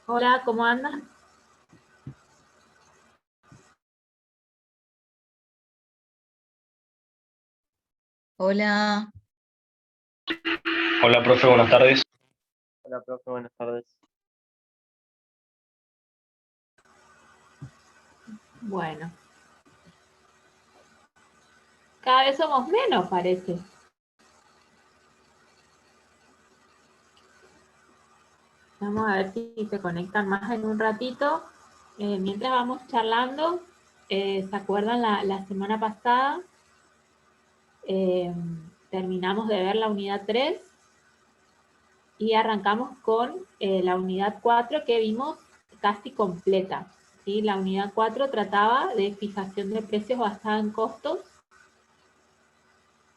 Hola, ¿cómo andas? Hola, Hola, profe, buenas tardes. Hola, profe, buenas tardes. Bueno, cada vez somos menos, parece. Vamos a ver si se conectan más en un ratito. Mientras vamos charlando, ¿se acuerdan la semana pasada? Eh, Terminamos de ver la unidad 3 y arrancamos con la unidad 4 que vimos casi completa. ¿Sí? La unidad 4 trataba de fijación de precios basada en costos.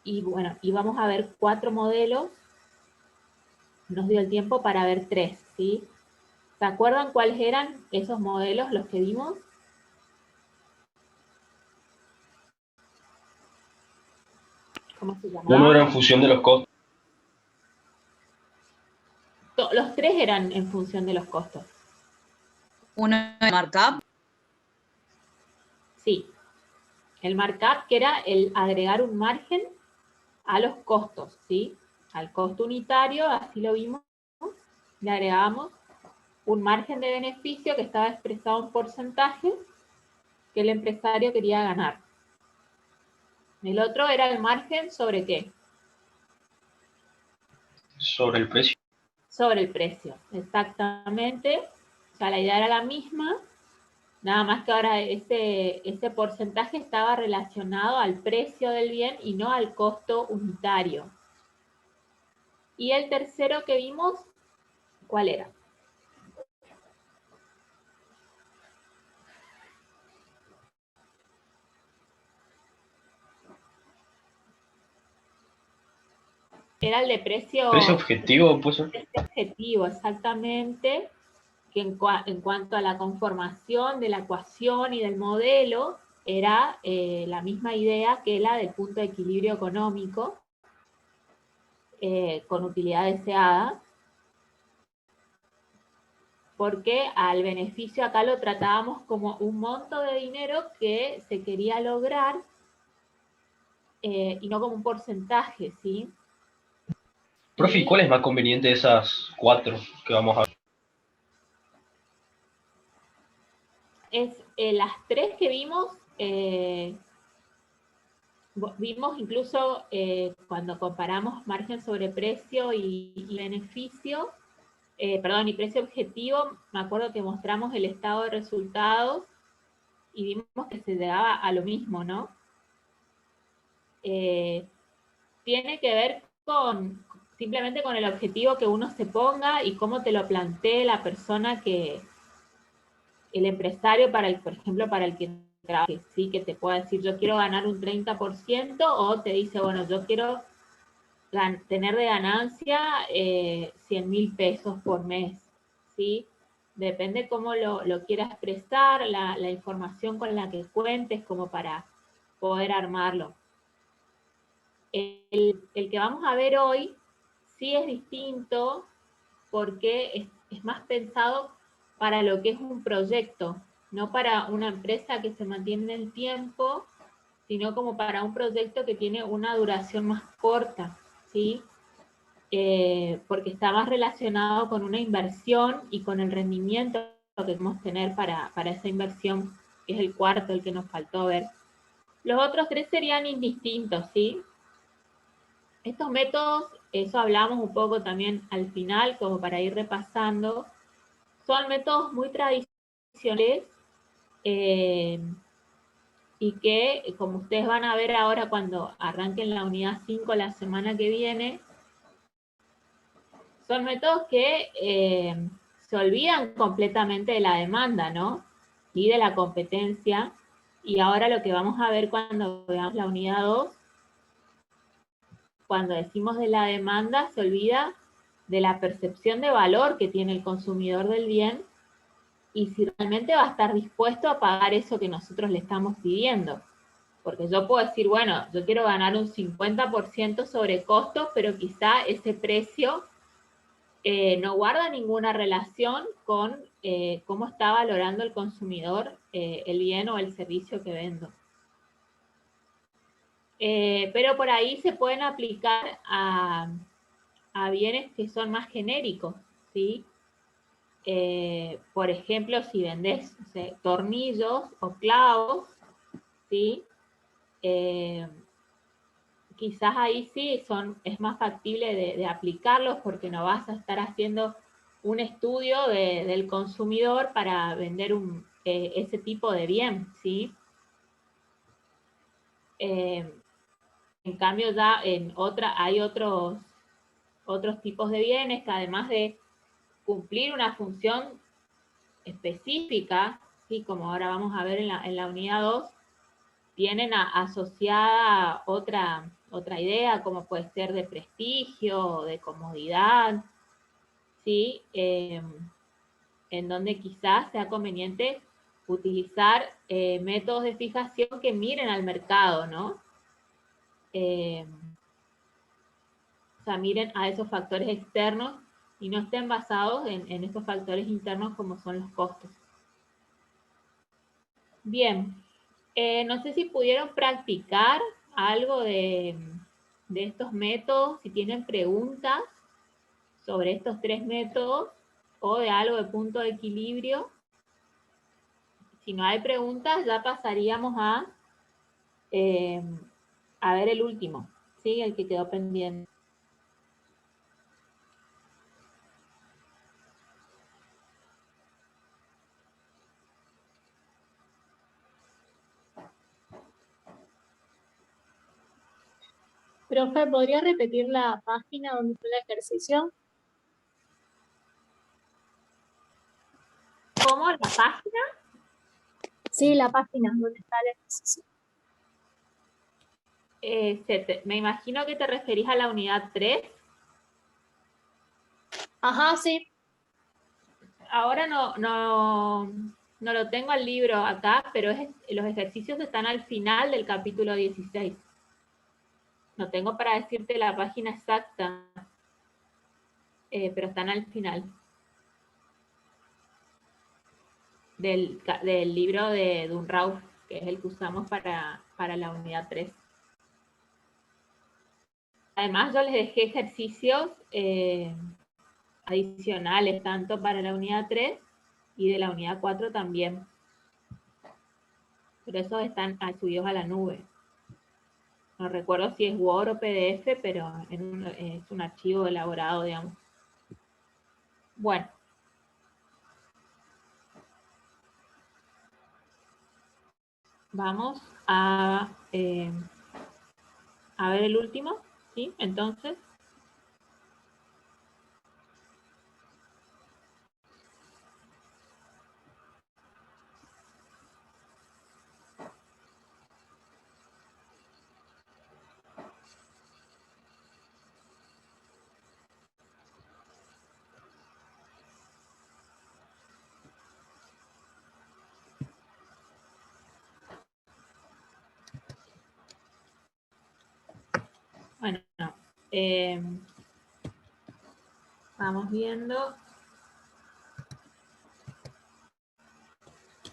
Y bueno, íbamos a ver 4 modelos. Nos dio el tiempo para ver 3, ¿sí? ¿Se acuerdan cuáles eran esos modelos, los que vimos? ¿Cómo se Uno era llamaban? en función de los costos. Los 3 eran en función de los costos. uno de markup, Sí, el markup, que era el agregar un margen a los costos, ¿sí? Al costo unitario, así lo vimos, le agregábamos un margen de beneficio que estaba expresado en porcentaje que el empresario quería ganar. El otro era el margen sobre qué? Sobre el precio. Sobre el precio, exactamente. O sea, la idea era la misma, nada más que ahora ese porcentaje estaba relacionado al precio del bien y no al costo unitario. Y el tercero que vimos, ¿cuál era? Era el de Precio precio objetivo, pues. objetivo, exactamente, que en cuanto a la conformación de la ecuación y del modelo, era la misma idea que la del punto de equilibrio económico, con utilidad deseada, porque al beneficio acá lo tratábamos como un monto de dinero que se quería lograr y no como un porcentaje, ¿sí? Profe, ¿y Y cuál es más conveniente de esas cuatro que vamos a ver? es las 3 que vimos, vimos incluso cuando comparamos margen sobre precio y beneficio, perdón, y precio objetivo, me acuerdo que mostramos el estado de resultados y vimos que se llegaba a lo mismo, ¿no? Tiene que ver con simplemente con el objetivo que uno se ponga y cómo te lo plantee la persona el empresario para el, por ejemplo, para el que trabaje, sí, que te pueda decir yo quiero ganar un 30% o te dice, bueno, yo quiero tener de ganancia 100.000 pesos por mes, ¿sí? Depende cómo lo quieras expresar, la información con la que cuentes como para poder armarlo. El que vamos a ver hoy sí es distinto porque es más pensado para lo que es un proyecto, no para una empresa que se mantiene en el tiempo, sino como para un proyecto que tiene una duración más corta, ¿sí? Porque está más relacionado con una inversión y con el rendimiento que queremos tener para esa inversión, que es el cuarto, el que nos faltó ver. Los otros 3 serían indistintos, ¿sí? Estos métodos, eso hablamos un poco también al final, como para ir repasando, son métodos muy tradicionales eh, y que, como ustedes van a ver ahora cuando arranquen la unidad 5 la semana que viene, son métodos que se olvidan completamente de la demanda, ¿no? Y de la competencia. Y ahora lo que vamos a ver cuando veamos la unidad 2, cuando decimos de la demanda, se olvida de la percepción de valor que tiene el consumidor del bien y si realmente va a estar dispuesto a pagar eso que nosotros le estamos pidiendo. Porque yo puedo decir, bueno, yo quiero ganar un 50% sobre costos, pero quizá ese precio no guarda ninguna relación con cómo está valorando el consumidor el bien o el servicio que vendo. Pero por ahí se pueden aplicar a bienes que son más genéricos, ¿sí? Por ejemplo, si vendés, no sé, tornillos o clavos, ¿sí? Quizás ahí sí es más factible de aplicarlos porque no vas a estar haciendo un estudio del consumidor para vender ese tipo de bien, ¿sí? En cambio ya hay otros tipos de bienes que además de cumplir una función específica, ¿sí? Como ahora vamos a ver en la unidad 2, tienen asociada otra idea, como puede ser de prestigio, de comodidad, ¿sí? En donde quizás sea conveniente utilizar métodos de fijación que miren al mercado, ¿no? O sea, miren a esos factores externos y no estén basados en estos factores internos como son los costos. Bien, no sé si pudieron practicar algo de estos métodos, si tienen preguntas sobre estos 3 métodos o de algo de punto de equilibrio. Si no hay preguntas, ya pasaríamos a ver el último, ¿sí? El que quedó pendiente. Profe, ¿podría repetir la página donde fue el ejercicio? ¿Cómo? ¿La página? Sí, la página donde está el ejercicio. Me imagino que te referís a la unidad 3. Ajá, sí. Ahora no lo tengo el libro acá, pero los ejercicios están al final del capítulo 16. No tengo para decirte la página exacta, pero están al final del libro de Dunrauf, que es el que usamos para la unidad 3. Además, yo les dejé ejercicios adicionales, tanto para la unidad 3 y de la unidad 4 también. Pero esos están subidos a la nube. No recuerdo si es Word o PDF, pero es un archivo elaborado, digamos. Bueno. Vamos a ver el último, ¿sí? Entonces. Bueno, vamos viendo.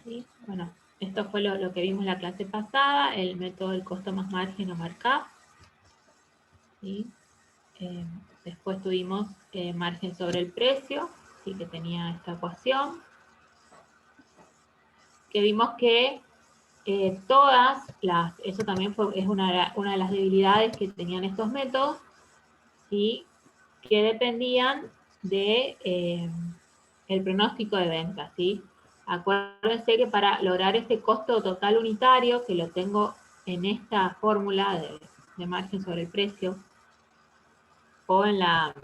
¿Sí? Bueno, esto fue lo que vimos en la clase pasada, el método del costo más margen o markup. ¿Sí? Después tuvimos margen sobre el precio, ¿sí? Que tenía esta ecuación. Que vimos que eso también es una de las debilidades que tenían estos métodos, ¿sí? Que dependían de el pronóstico de venta, ¿sí? Acuérdense que para lograr este costo total unitario, que lo tengo en esta fórmula de margen sobre el precio, o en la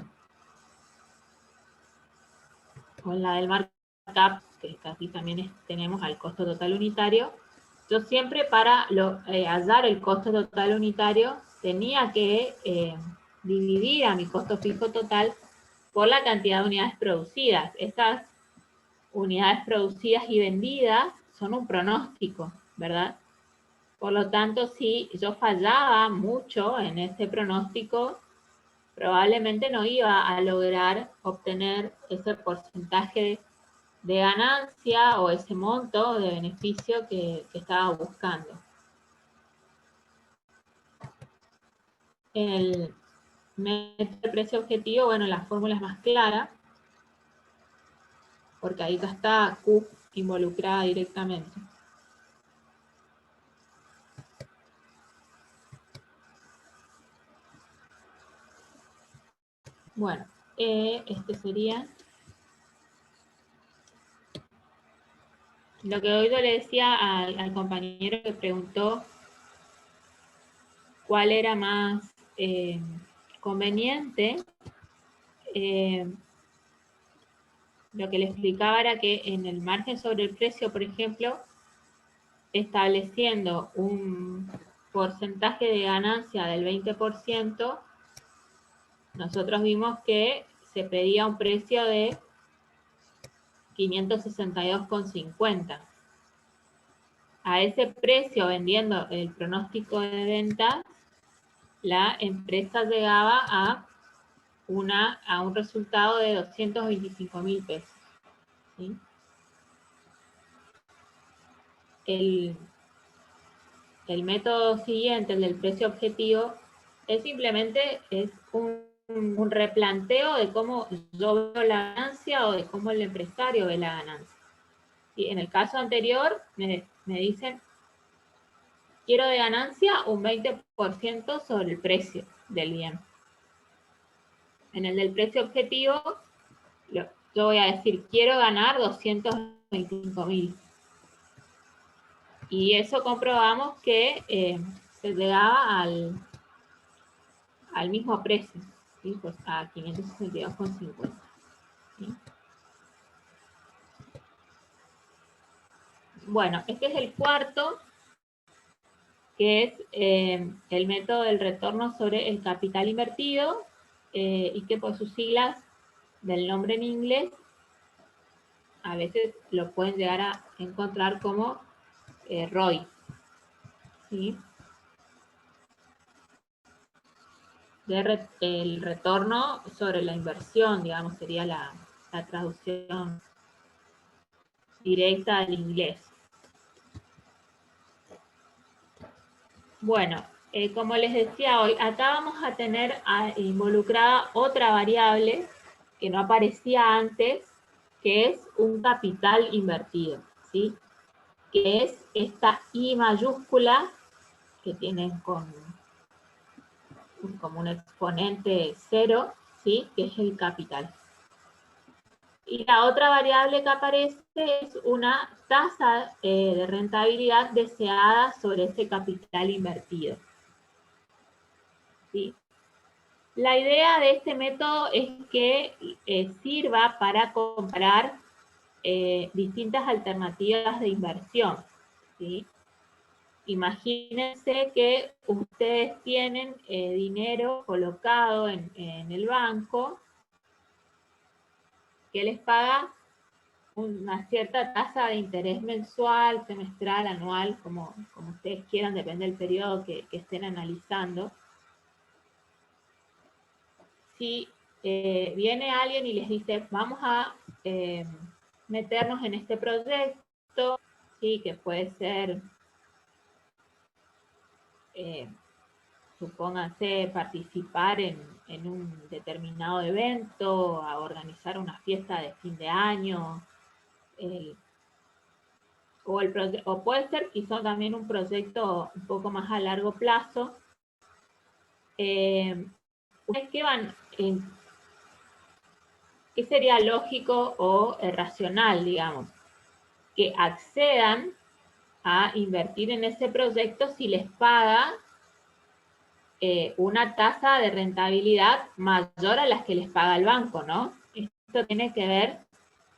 del markup, que aquí también tenemos al costo total unitario, yo siempre para hallar el costo total unitario tenía que dividir a mi costo fijo total por la cantidad de unidades producidas. Estas unidades producidas y vendidas son un pronóstico, ¿verdad? Por lo tanto, si yo fallaba mucho en ese pronóstico, probablemente no iba a lograr obtener ese porcentaje de ganancia o ese monto de beneficio que estaba buscando. En el método de precio objetivo, bueno, la fórmula es más clara, porque ahí ya está Q involucrada directamente. Bueno, este sería lo que hoy yo le decía al compañero que preguntó cuál era más conveniente. Lo que le explicaba era que en el margen sobre el precio, por ejemplo, estableciendo un porcentaje de ganancia del 20%, nosotros vimos que se pedía un precio de 562,50. A ese precio, vendiendo el pronóstico de ventas, la empresa llegaba a un resultado de 225.000 pesos. ¿Sí? El método siguiente, el del precio objetivo, es simplemente un replanteo de cómo yo veo la ganancia o de cómo el empresario ve la ganancia. Y en el caso anterior me dicen, quiero de ganancia un 20% sobre el precio del bien. En el del precio objetivo, yo voy a decir, quiero ganar 225.000. Y eso comprobamos que se llegaba al mismo precio, ¿sí? Pues a 562,50. ¿Sí? Bueno, este es el cuarto, que es el método del retorno sobre el capital invertido, y que por sus siglas del nombre en inglés, a veces lo pueden llegar a encontrar como ROI. ¿Sí? El retorno sobre la inversión, digamos, sería la traducción directa al inglés. Bueno, como les decía hoy, acá vamos a tener involucrada otra variable que no aparecía antes, que es un capital invertido, ¿sí? Que es esta I mayúscula que tienen como un exponente 0, ¿sí? Que es el capital. Y la otra variable que aparece es una tasa de rentabilidad deseada sobre ese capital invertido. ¿Sí? La idea de este método es que sirva para comparar distintas alternativas de inversión. ¿Sí? Imagínense que ustedes tienen dinero colocado en el banco que les paga una cierta tasa de interés mensual, semestral, anual, como ustedes quieran, depende del periodo que estén analizando. Si viene alguien y les dice, vamos a meternos en este proyecto, ¿sí? Que puede ser, supónganse, participar en un determinado evento, a organizar una fiesta de fin de año, o puede ser quizá también un proyecto un poco más a largo plazo. ¿Ustedes qué van? ¿Qué sería lógico o racional, digamos? Que accedan a invertir en ese proyecto si les paga una tasa de rentabilidad mayor a las que les paga el banco, ¿no? Esto tiene que ver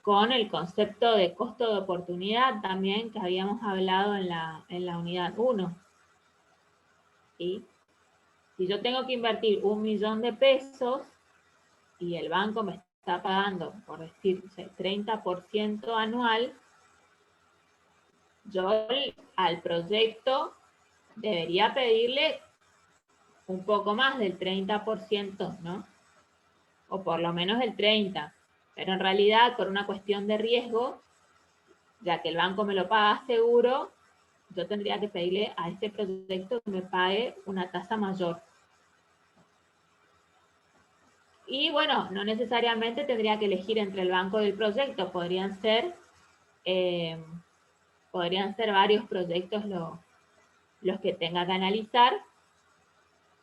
con el concepto de costo de oportunidad también que habíamos hablado en la unidad 1. ¿Sí? Si yo tengo que invertir 1.000.000 de pesos y el banco me está pagando, por decir, 30% anual, yo al proyecto debería pedirle un poco más del 30%, ¿no? O por lo menos el 30%. Pero en realidad, por una cuestión de riesgo, ya que el banco me lo paga seguro, yo tendría que pedirle a este proyecto que me pague una tasa mayor. Y bueno, no necesariamente tendría que elegir entre el banco y el proyecto, podrían ser varios proyectos los que tenga que analizar,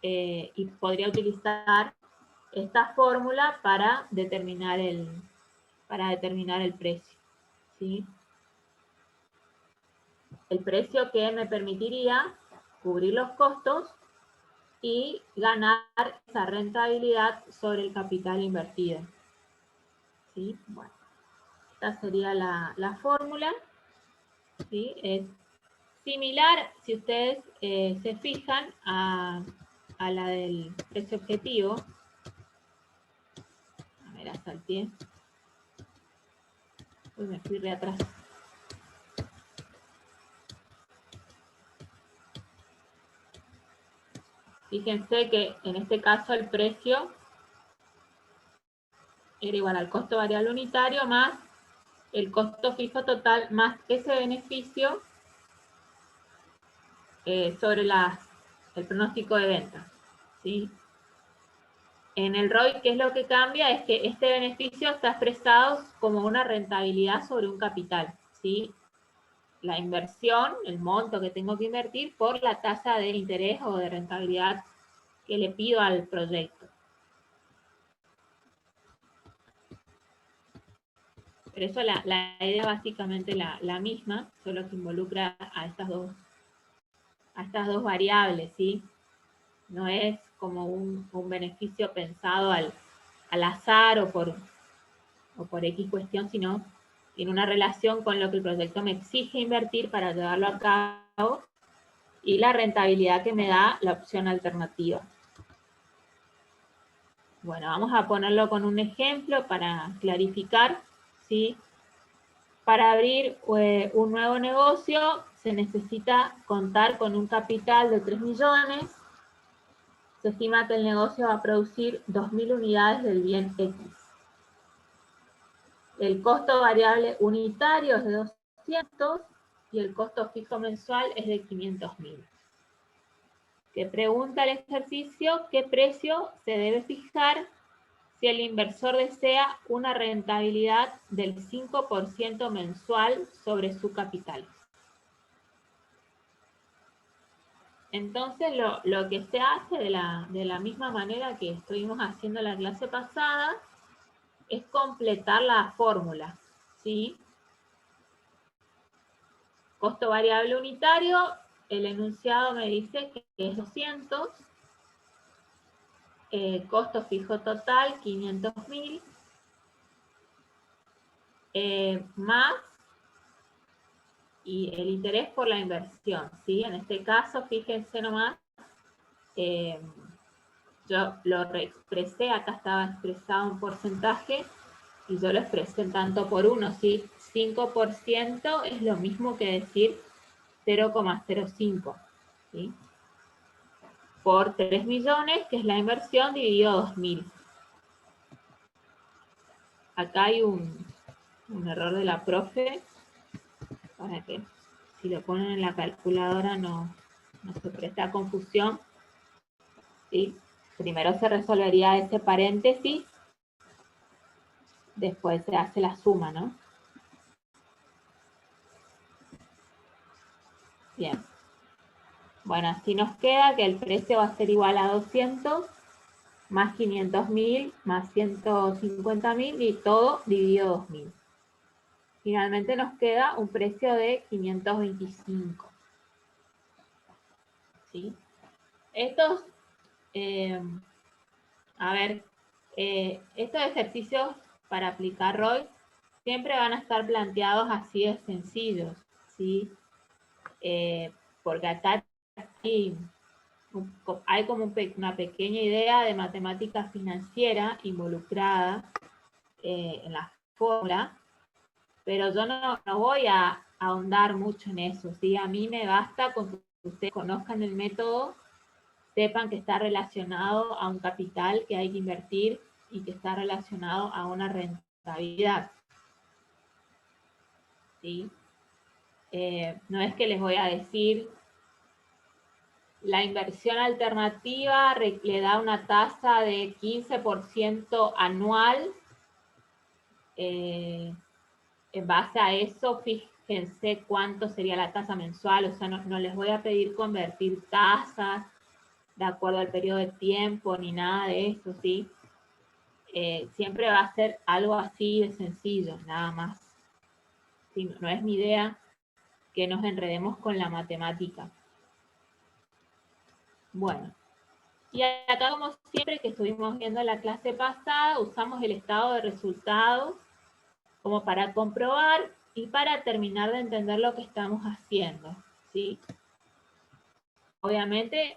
y podría utilizar esta fórmula para determinar el precio, ¿sí? El precio que me permitiría cubrir los costos y ganar esa rentabilidad sobre el capital invertido, ¿sí? Bueno, esta sería la fórmula, ¿sí? Es similar, si ustedes se fijan, a la del precio objetivo. A ver, salté. Uy, me fui re atrás. Fíjense que en este caso el precio era igual al costo variable unitario más el costo fijo total más ese beneficio sobre el pronóstico de venta, ¿sí? En el ROI, ¿qué es lo que cambia? Es que este beneficio está expresado como una rentabilidad sobre un capital, ¿sí? La inversión, el monto que tengo que invertir por la tasa de interés o de rentabilidad que le pido al proyecto. Pero eso la idea básicamente la misma, solo que involucra a estas dos variables, ¿sí? No es como un beneficio pensado al azar o por X cuestión, sino tiene una relación con lo que el proyecto me exige invertir para llevarlo a cabo y la rentabilidad que me da la opción alternativa. Bueno, vamos a ponerlo con un ejemplo para clarificar, ¿sí? Para abrir un nuevo negocio se necesita contar con un capital de 3 millones. Se estima que el negocio va a producir 2.000 unidades del bien X. El costo variable unitario es de 200 y el costo fijo mensual es de 500.000. ¿Qué pregunta el ejercicio? ¿Qué precio se debe fijar si el inversor desea una rentabilidad del 5% mensual sobre su capital? Entonces, lo que se hace de la misma manera que estuvimos haciendo la clase pasada es completar la fórmula, ¿sí? Costo variable unitario, el enunciado me dice que es 200, costo fijo total 500.000, más y el interés por la inversión, ¿sí? En este caso, fíjense nomás, yo lo reexpresé, acá estaba expresado un porcentaje, y yo lo expresé en tanto por uno, ¿sí? 5% es lo mismo que decir 0,05, ¿sí? Por 3 millones, que es la inversión, dividido 2.000. Acá hay un error de la profe, para que si lo ponen en la calculadora no se presta confusión, ¿sí? Primero se resolvería ese paréntesis, después se hace la suma, ¿no? Bien. Bueno, así nos queda que el precio va a ser igual a 200 más 500.000 más 150.000 y todo dividido 2.000. Finalmente nos queda un precio de 525. ¿Sí? Estos, estos ejercicios para aplicar ROI siempre van a estar planteados así de sencillos, ¿sí? Porque acá hay como una pequeña idea de matemática financiera involucrada en la fórmula, pero yo no voy a ahondar mucho en eso, ¿sí? A mí me basta con que ustedes conozcan el método, sepan que está relacionado a un capital que hay que invertir y que está relacionado a una rentabilidad rentabilidad. ¿Sí? No es que les voy a decir la inversión alternativa le da una tasa de 15% anual. En base a eso, fíjense cuánto sería la tasa mensual. O sea, no les voy a pedir convertir tasas de acuerdo al periodo de tiempo ni nada de eso, ¿sí? Siempre va a ser algo así de sencillo, nada más. ¿Sí? No es mi idea que nos enredemos con la matemática. Bueno, y acá como siempre que estuvimos viendo la clase pasada, usamos el estado de resultados como para comprobar y para terminar de entender lo que estamos haciendo, ¿sí? Obviamente,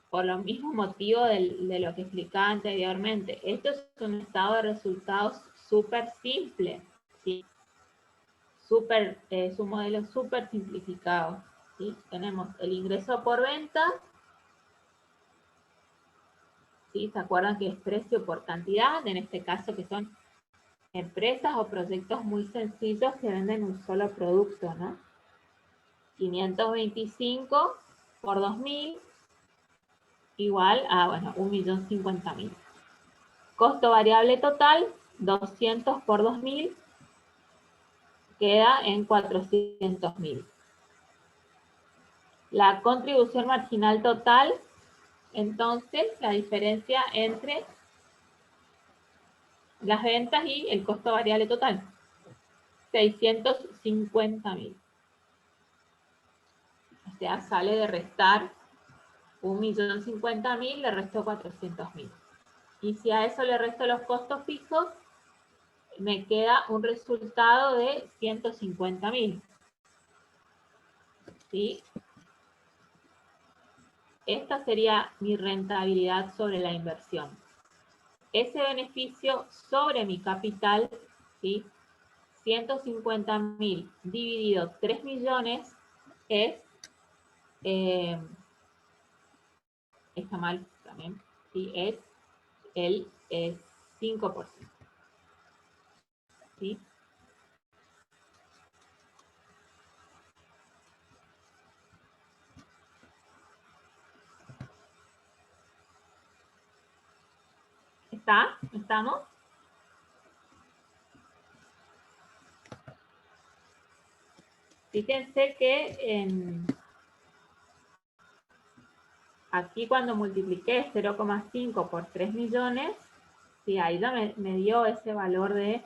por los mismos motivos de lo que explicaba anteriormente, esto es un estado de resultados súper simple, ¿sí? Es un modelo súper simplificado, ¿sí? Tenemos el ingreso por venta, ¿sí? ¿Se acuerdan que es precio por cantidad? En este caso que son empresas o proyectos muy sencillos que venden un solo producto, ¿no? 525 por 2.000 igual a, bueno, 1.050.000. Costo variable total, 200 por 2.000, queda en 400.000. La contribución marginal total, entonces, la diferencia entre las ventas y el costo variable total, 650.000. O sea, sale de restar 1.050.000, le resto 400.000. Y si a eso le resto los costos fijos, me queda un resultado de 150.000. ¿Sí? Esta sería mi rentabilidad sobre la inversión. Ese beneficio sobre mi capital, ¿sí? 150.000 dividido 3 millones es, está mal también, ¿sí? Es el 5%. ¿Sí? ¿Estamos? Fíjense que aquí cuando multipliqué 0,5 por 3 millones, sí, ahí ya me dio ese valor de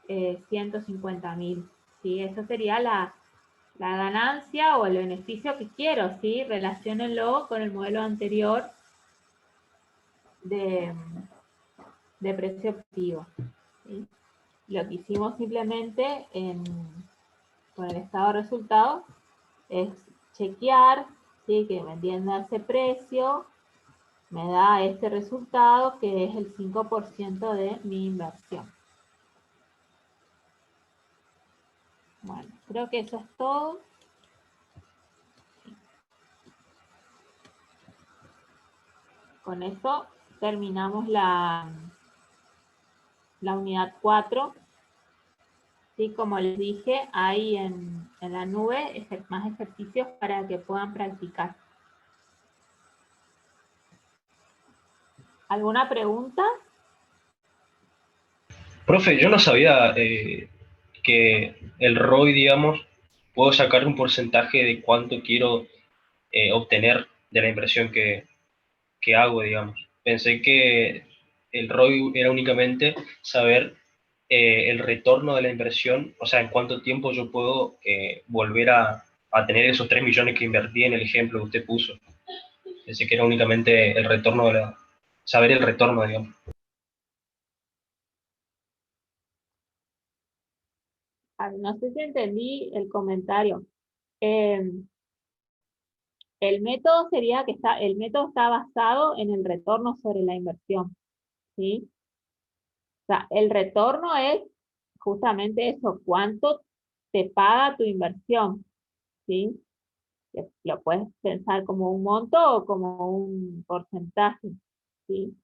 150.000. ¿Sí? Esa sería la ganancia o el beneficio que quiero, ¿sí? Relaciónenlo con el modelo anterior de precio objetivo. ¿Sí? Lo que hicimos simplemente con el estado de resultados es chequear, ¿sí? Que vendiendo a ese precio me da este resultado que es el 5% de mi inversión. Bueno, creo que eso es todo. Con eso terminamos la unidad 4. Sí, como les dije, hay en la nube más ejercicios para que puedan practicar. ¿Alguna pregunta? Profe, yo no sabía que el ROI, digamos, puedo sacar un porcentaje de cuánto quiero obtener de la inversión que hago, digamos. Pensé que el ROI era únicamente saber el retorno de la inversión, o sea, en cuánto tiempo yo puedo volver a tener esos 3 millones que invertí en el ejemplo que usted puso. Pensé que era únicamente el retorno saber el retorno, digamos. No sé si entendí el comentario. El método sería que el método está basado en el retorno sobre la inversión, ¿sí? O sea, el retorno es justamente eso, cuánto te paga tu inversión, ¿sí? Lo puedes pensar como un monto o como un porcentaje, ¿sí?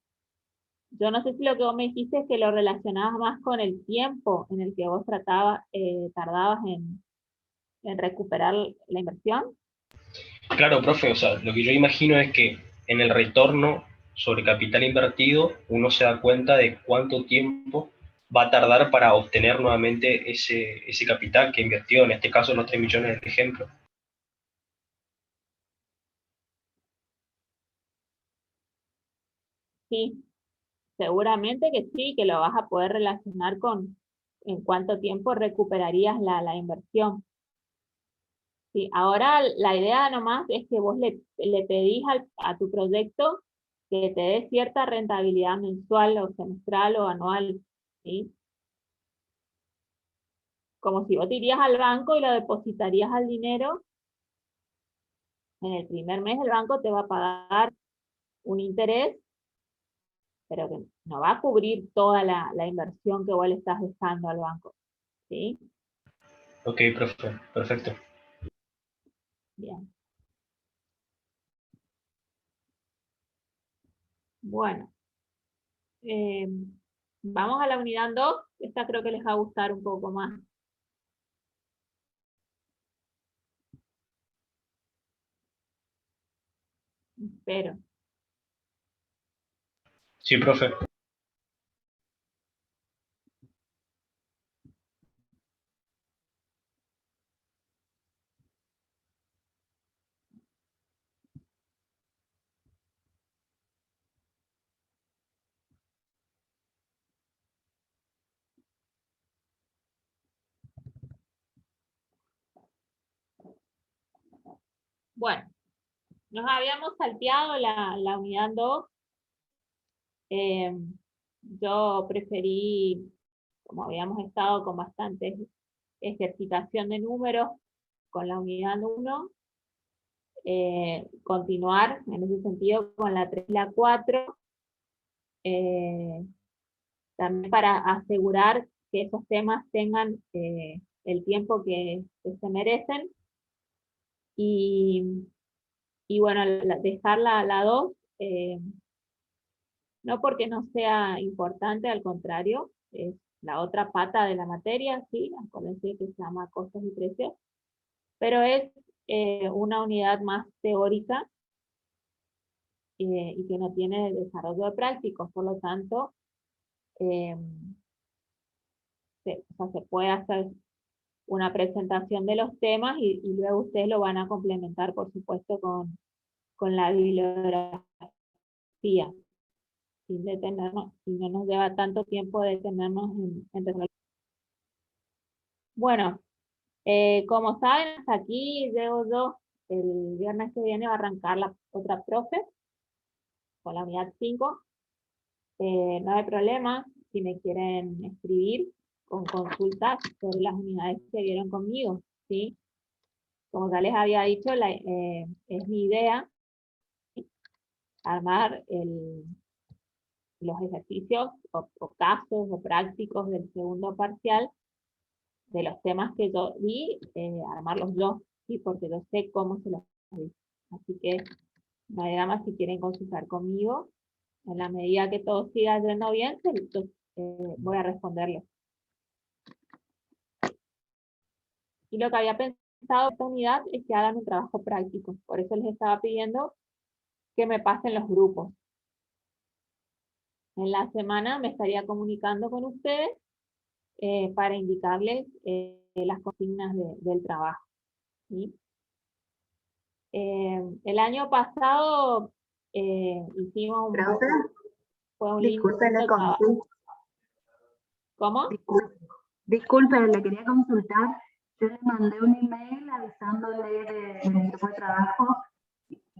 Yo no sé si lo que vos me dijiste es que lo relacionabas más con el tiempo en el que vos tardabas en recuperar la inversión. Claro, profe, o sea, lo que yo imagino es que en el retorno sobre capital invertido uno se da cuenta de cuánto tiempo va a tardar para obtener nuevamente ese capital que invirtió, en este caso los 3 millones de ejemplo. Sí, seguramente que sí, que lo vas a poder relacionar con en cuánto tiempo recuperarías la inversión. Sí, ahora la idea nomás es que vos le pedís a tu proyecto que te dé cierta rentabilidad mensual o semestral o anual, ¿sí? Como si vos te irías al banco y lo depositarías al dinero, en el primer mes el banco te va a pagar un interés, pero que no va a cubrir toda la inversión que vos le estás dejando al banco, ¿sí? Ok, profe, perfecto. Bien. Bueno, eh, vamos a la unidad 2. Esta creo que les va a gustar un poco más. Espero. Sí, profe. Bueno, nos habíamos salteado la unidad 2. Yo preferí, como habíamos estado con bastante ejercitación de números con la unidad 1, continuar en ese sentido con la 3 y la 4, también para asegurar que esos temas tengan el tiempo que se merecen. Y bueno, dejar la 2, no porque no sea importante, al contrario, es la otra pata de la materia, sí, acuérdense que se llama costos y precios, pero es una unidad más teórica y que no tiene desarrollo de prácticos, por lo tanto, eh, o sea, se puede hacer una presentación de los temas y luego ustedes lo van a complementar, por supuesto, con la bibliografía, sin detenernos, y no nos lleva tanto tiempo detenernos en resolver. Bueno, como saben, hasta aquí llego yo. El viernes que viene va a arrancar la otra profe con la unidad 5. No hay problema si me quieren escribir con consultas sobre las unidades que vieron conmigo, ¿sí? Como ya les había dicho, es mi idea armar los ejercicios o casos o prácticos del segundo parcial de los temas que yo vi, armarlos yo, ¿sí? Porque yo sé cómo se los vi. Así que no hay drama si quieren consultar conmigo. En la medida que todo siga yendo bien, yo, voy a responderles. Y lo que había pensado en esta unidad es que hagan un trabajo práctico. Por eso les estaba pidiendo que me pasen los grupos. En la semana me estaría comunicando con ustedes para indicarles las consignas del trabajo, ¿sí? El año pasado hicimos Profe, fue un disculpe la lindo trabajo. consulta. ¿Cómo? Disculpe, le quería consultar. Yo le mandé un email avisándole del grupo de trabajo.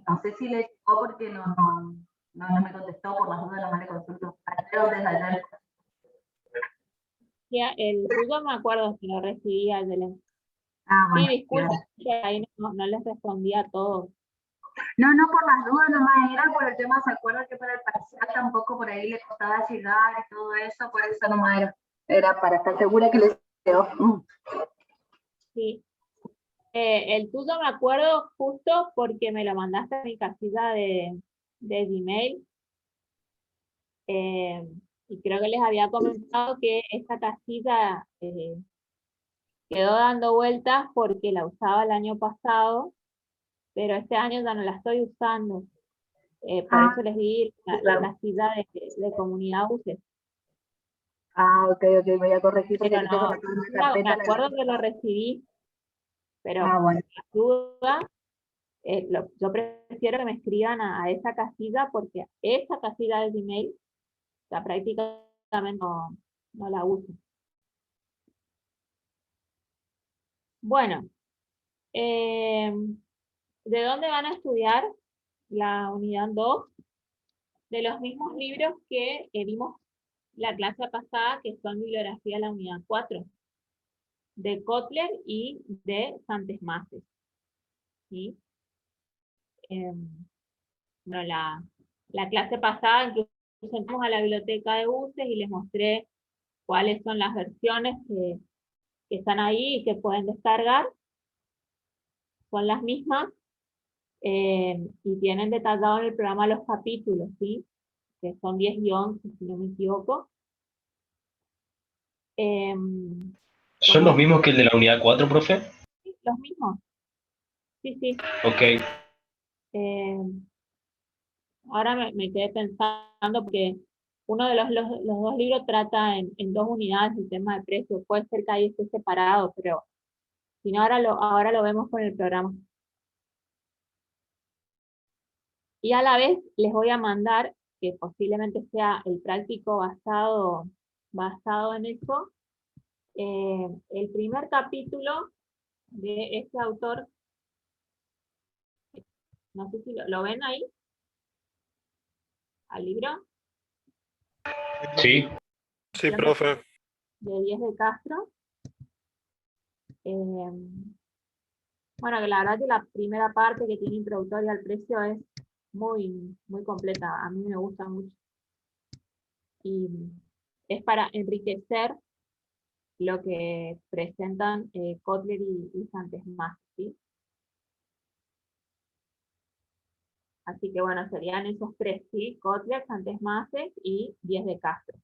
No sé si le llegó porque no me contestó, por las dudas no me consultó. Creo desde ayer. Ya, el tuyo me acuerdo si lo recibí ayer. Ah, Sí, bueno. disculpe, Gracias. que ahí no les respondí a todos. No, por las dudas nomás era por el tema, se acuerda que para el parcial tampoco por ahí le costaba llegar y todo eso, por eso nomás era para estar segura que le llegó. Sí. El tuyo me acuerdo justo porque me lo mandaste a mi casilla de Gmail. Y creo que les había comentado que esta casilla quedó dando vueltas porque la usaba el año pasado, pero este año ya no la estoy usando. Por eso les di la casilla de comunidad UCE. Ok, voy a corregir porque Pero aquí tengo no, acá una me carpeta. acuerdo que lo recibí, pero Bueno. sin duda, yo prefiero que me escriban a esa casilla porque esa casilla de Gmail ya prácticamente no la uso. Bueno, ¿de dónde van a estudiar la unidad 2? De los mismos libros que vimos la clase pasada, que son bibliografía de la unidad 4, de Kotler y de Santesmases. ¿Sí? Bueno, la clase pasada incluso entramos a la biblioteca de buses y les mostré cuáles son las versiones que están ahí y que pueden descargar. Son las mismas y tienen detallado en el programa los capítulos, ¿sí? Que son 10 y 11, si no me equivoco. ¿Son los mismos que el de la unidad 4, profe? Sí, los mismos. Sí. Ok. Ahora me quedé pensando porque uno de los dos libros trata en 2 unidades el tema de precio. Puede ser que ahí esté separado, pero si no, ahora lo vemos con el programa. Y a la vez les voy a mandar, que posiblemente sea el práctico basado en eso, el primer capítulo de este autor. No sé si lo ven ahí, al libro. Sí. Sí, profe. De Díez de Castro. Bueno, que la verdad que la primera parte que tiene introductoria al precio es muy completa. A mí me gusta mucho. Y es para enriquecer lo que presentan Kotler y Santesmases, ¿sí? Así que bueno, serían esos tres, ¿sí? Kotler, Santesmases y Díez de Castro.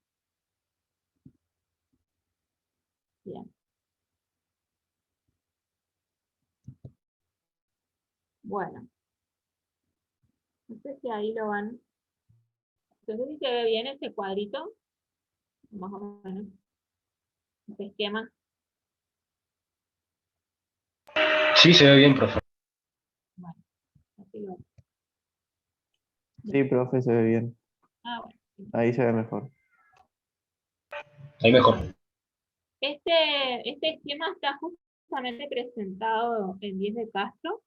Bien. Bueno. No sé si ahí lo van. No sé si se ve bien este cuadrito. Más o menos. Este esquema. Sí, se ve bien, profe. Bueno, así lo. Sí, profe, se ve bien. Bueno. Ahí se ve mejor. Ahí mejor. Este esquema está justamente presentado en Díez de Castro.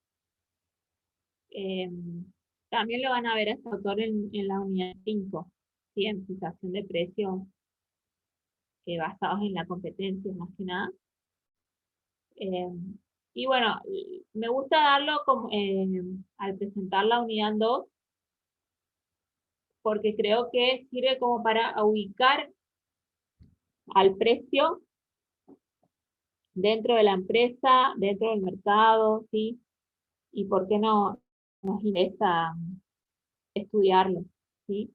También lo van a ver a este autor en la unidad 5, ¿sí? En fijación de precios basados en la competencia, más que nada. Y bueno, me gusta darlo como, al presentar la unidad 2, porque creo que sirve como para ubicar al precio dentro de la empresa, dentro del mercado, ¿sí? Y por qué no nos interesa estudiarlo, ¿sí?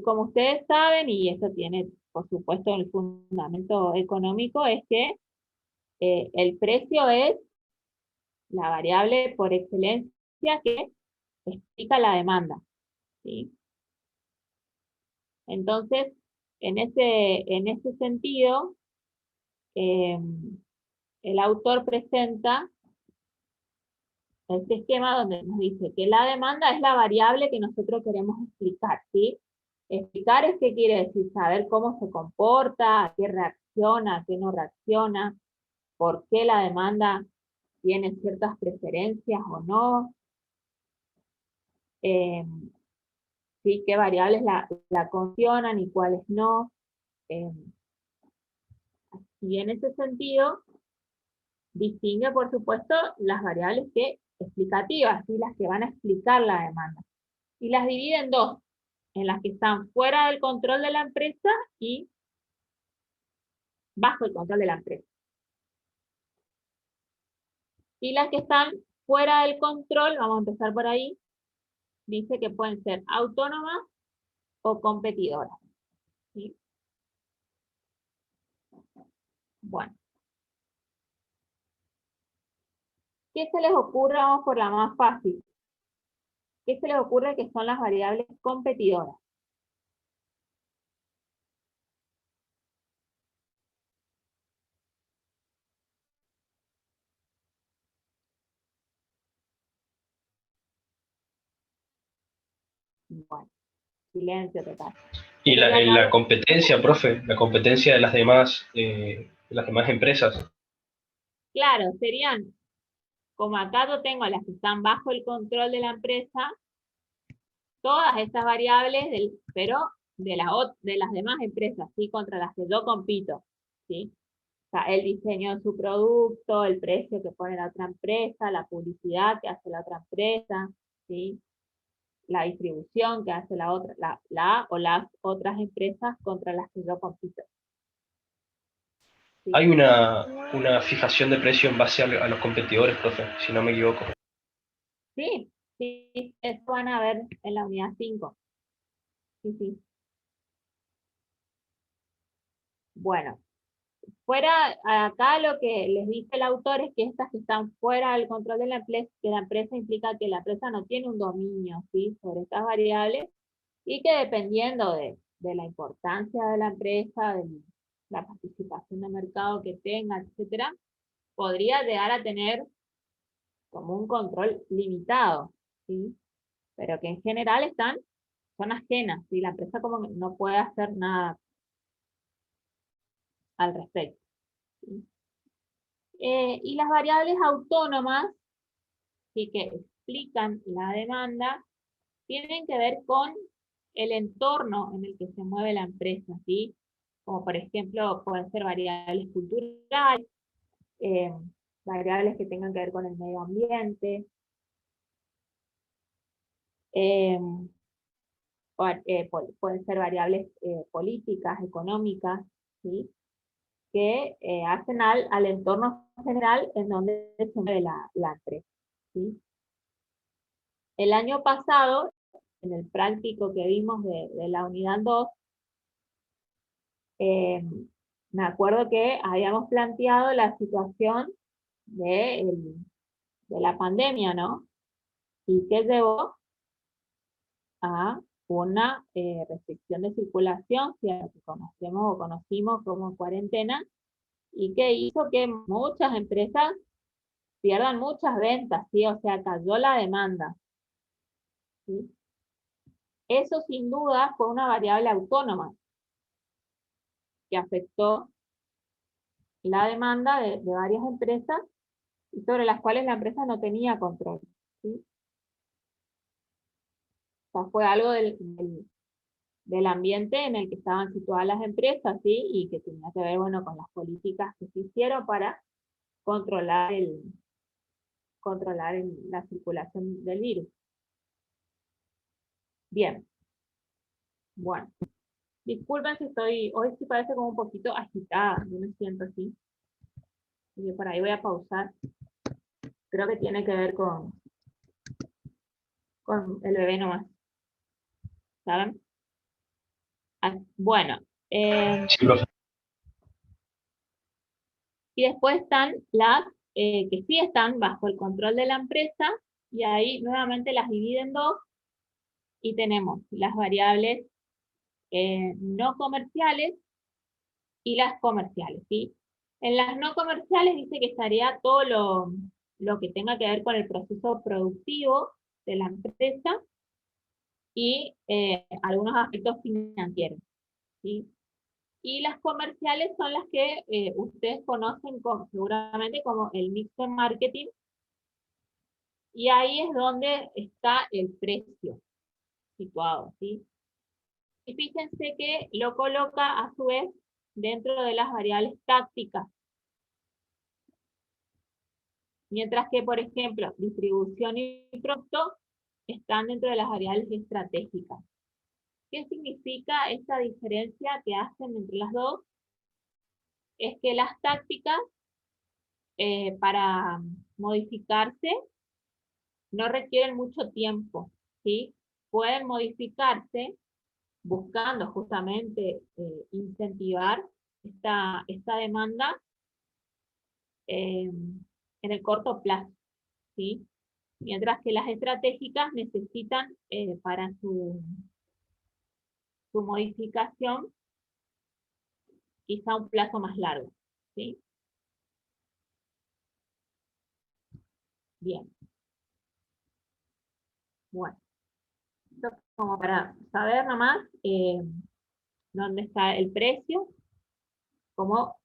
Como ustedes saben, y esto tiene, por supuesto, el fundamento económico, es que el precio es la variable por excelencia que explica la demanda, ¿sí? Entonces, en ese sentido, el autor presenta este esquema donde nos dice que la demanda es la variable que nosotros queremos explicar, ¿sí? Explicar es qué quiere decir, saber cómo se comporta, a qué reacciona, a qué no reacciona, por qué la demanda tiene ciertas preferencias o no, ¿sí? Qué variables la condicionan y cuáles no. Y en ese sentido, distingue, por supuesto, las variables explicativas, ¿sí? Las que van a explicar la demanda. Y las divide en dos, en las que están fuera del control de la empresa y bajo el control de la empresa. Y las que están fuera del control, vamos a empezar por ahí, dice que pueden ser autónomas o competidoras. ¿Sí? Bueno. ¿Qué se les ocurre? Vamos por la más fácil. ¿Qué se les ocurre que son las variables competidoras? Bueno, silencio total. Y la competencia, profe, la competencia de las demás empresas. Claro, serían, como acá yo tengo las que están bajo el control de la empresa, todas estas variables, pero de las demás empresas, ¿sí? Contra las que yo compito, ¿sí? O sea, el diseño de su producto, el precio que pone la otra empresa, la publicidad que hace la otra empresa, ¿sí? La distribución que hace la otra, la o las otras empresas contra las que yo compito. ¿Sí? Hay una fijación de precio en base a los competidores, profe, si no me equivoco. Sí, sí, eso van a ver en la unidad 5. Sí, sí. Bueno, fuera, acá lo que les dice el autor es que estas que están fuera del control de la empresa implica que la empresa no tiene un dominio, ¿sí? Sobre estas variables y que dependiendo de la importancia de la empresa, de la participación de mercado que tenga, etcétera, podría llegar a tener como un control limitado, ¿sí? Pero que en general son ajenas, ¿sí? La empresa como que no puede hacer nada al respecto. ¿Sí? Y las variables autónomas, ¿sí? Que explican la demanda, tienen que ver con el entorno en el que se mueve la empresa, ¿sí? Como por ejemplo pueden ser variables culturales, eh, variables que tengan que ver con el medio ambiente, eh, pueden ser variables políticas, económicas, ¿sí? Que hacen al entorno general en donde se mueve la empresa, ¿sí? El año pasado, en el práctico que vimos de la unidad 2, me acuerdo que habíamos planteado la situación de la pandemia, ¿no? Y que llevó a una restricción de circulación, que conocemos o conocimos como cuarentena, y que hizo que muchas empresas pierdan muchas ventas, ¿sí? O sea, cayó la demanda, ¿sí? Eso sin duda fue una variable autónoma que afectó la demanda de varias empresas y sobre las cuales la empresa no tenía control, ¿sí? O sea, fue algo del ambiente en el que estaban situadas las empresas, ¿sí? Y que tenía que ver, bueno, con las políticas que se hicieron para controlar la circulación del virus. Bien. Bueno. Disculpen si hoy sí parece como un poquito agitada, yo me siento así. Y por ahí voy a pausar. Creo que tiene que ver con el bebé nomás. ¿Saben? Bueno. Sí, profe. Y después están las que sí están bajo el control de la empresa, y ahí nuevamente las dividen en dos, y tenemos las variables no comerciales y las comerciales, ¿sí? En las no comerciales dice que estaría todo lo que tenga que ver con el proceso productivo de la empresa y algunos aspectos financieros, ¿sí? Y las comerciales son las que ustedes conocen seguramente como el mix de marketing, y ahí es donde está el precio situado, ¿sí? Y fíjense que lo coloca a su vez dentro de las variables tácticas. Mientras que, por ejemplo, distribución y producto están dentro de las variables estratégicas. ¿Qué significa esta diferencia que hacen entre las dos? Es que las tácticas, para modificarse, no requieren mucho tiempo, ¿sí? pueden modificarse buscando justamente incentivar esta demanda en el corto plazo, ¿sí? Mientras que las estratégicas necesitan para su modificación quizá un plazo más largo, ¿sí? Bien. Bueno, esto como para saber nomás dónde está el precio, como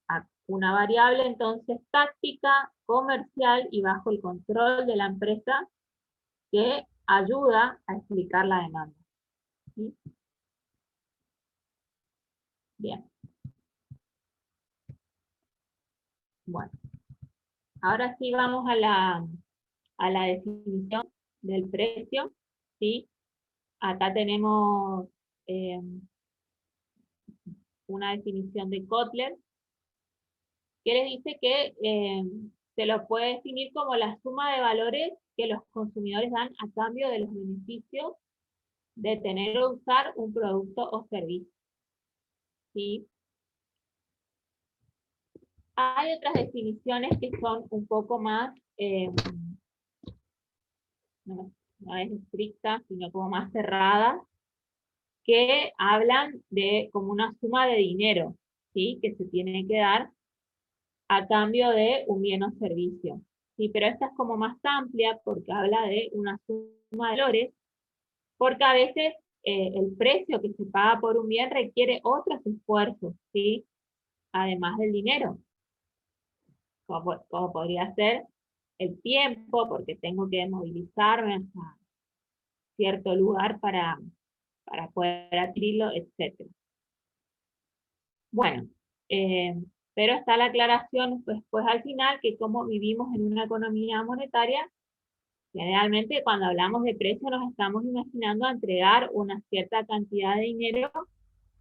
una variable entonces táctica, comercial y bajo el control de la empresa que ayuda a explicar la demanda, ¿sí? Bien. Bueno, ahora sí vamos a la definición del precio, ¿sí? Acá tenemos una definición de Kotler, que les dice que se lo puede definir como la suma de valores que los consumidores dan a cambio de los beneficios de tener o usar un producto o servicio, ¿sí? Hay otras definiciones que son un poco más, no es estricta, sino como más cerrada, que hablan de como una suma de dinero, ¿sí? Que se tiene que dar a cambio de un bien o servicio. Sí, pero esta es como más amplia porque habla de una suma de valores, porque a veces el precio que se paga por un bien requiere otros esfuerzos, ¿sí? Además del dinero, como podría ser el tiempo, porque tengo que movilizarme hasta cierto lugar para poder adquirirlo, etc. Bueno, pero está la aclaración pues al final que como vivimos en una economía monetaria, generalmente cuando hablamos de precio nos estamos imaginando entregar una cierta cantidad de dinero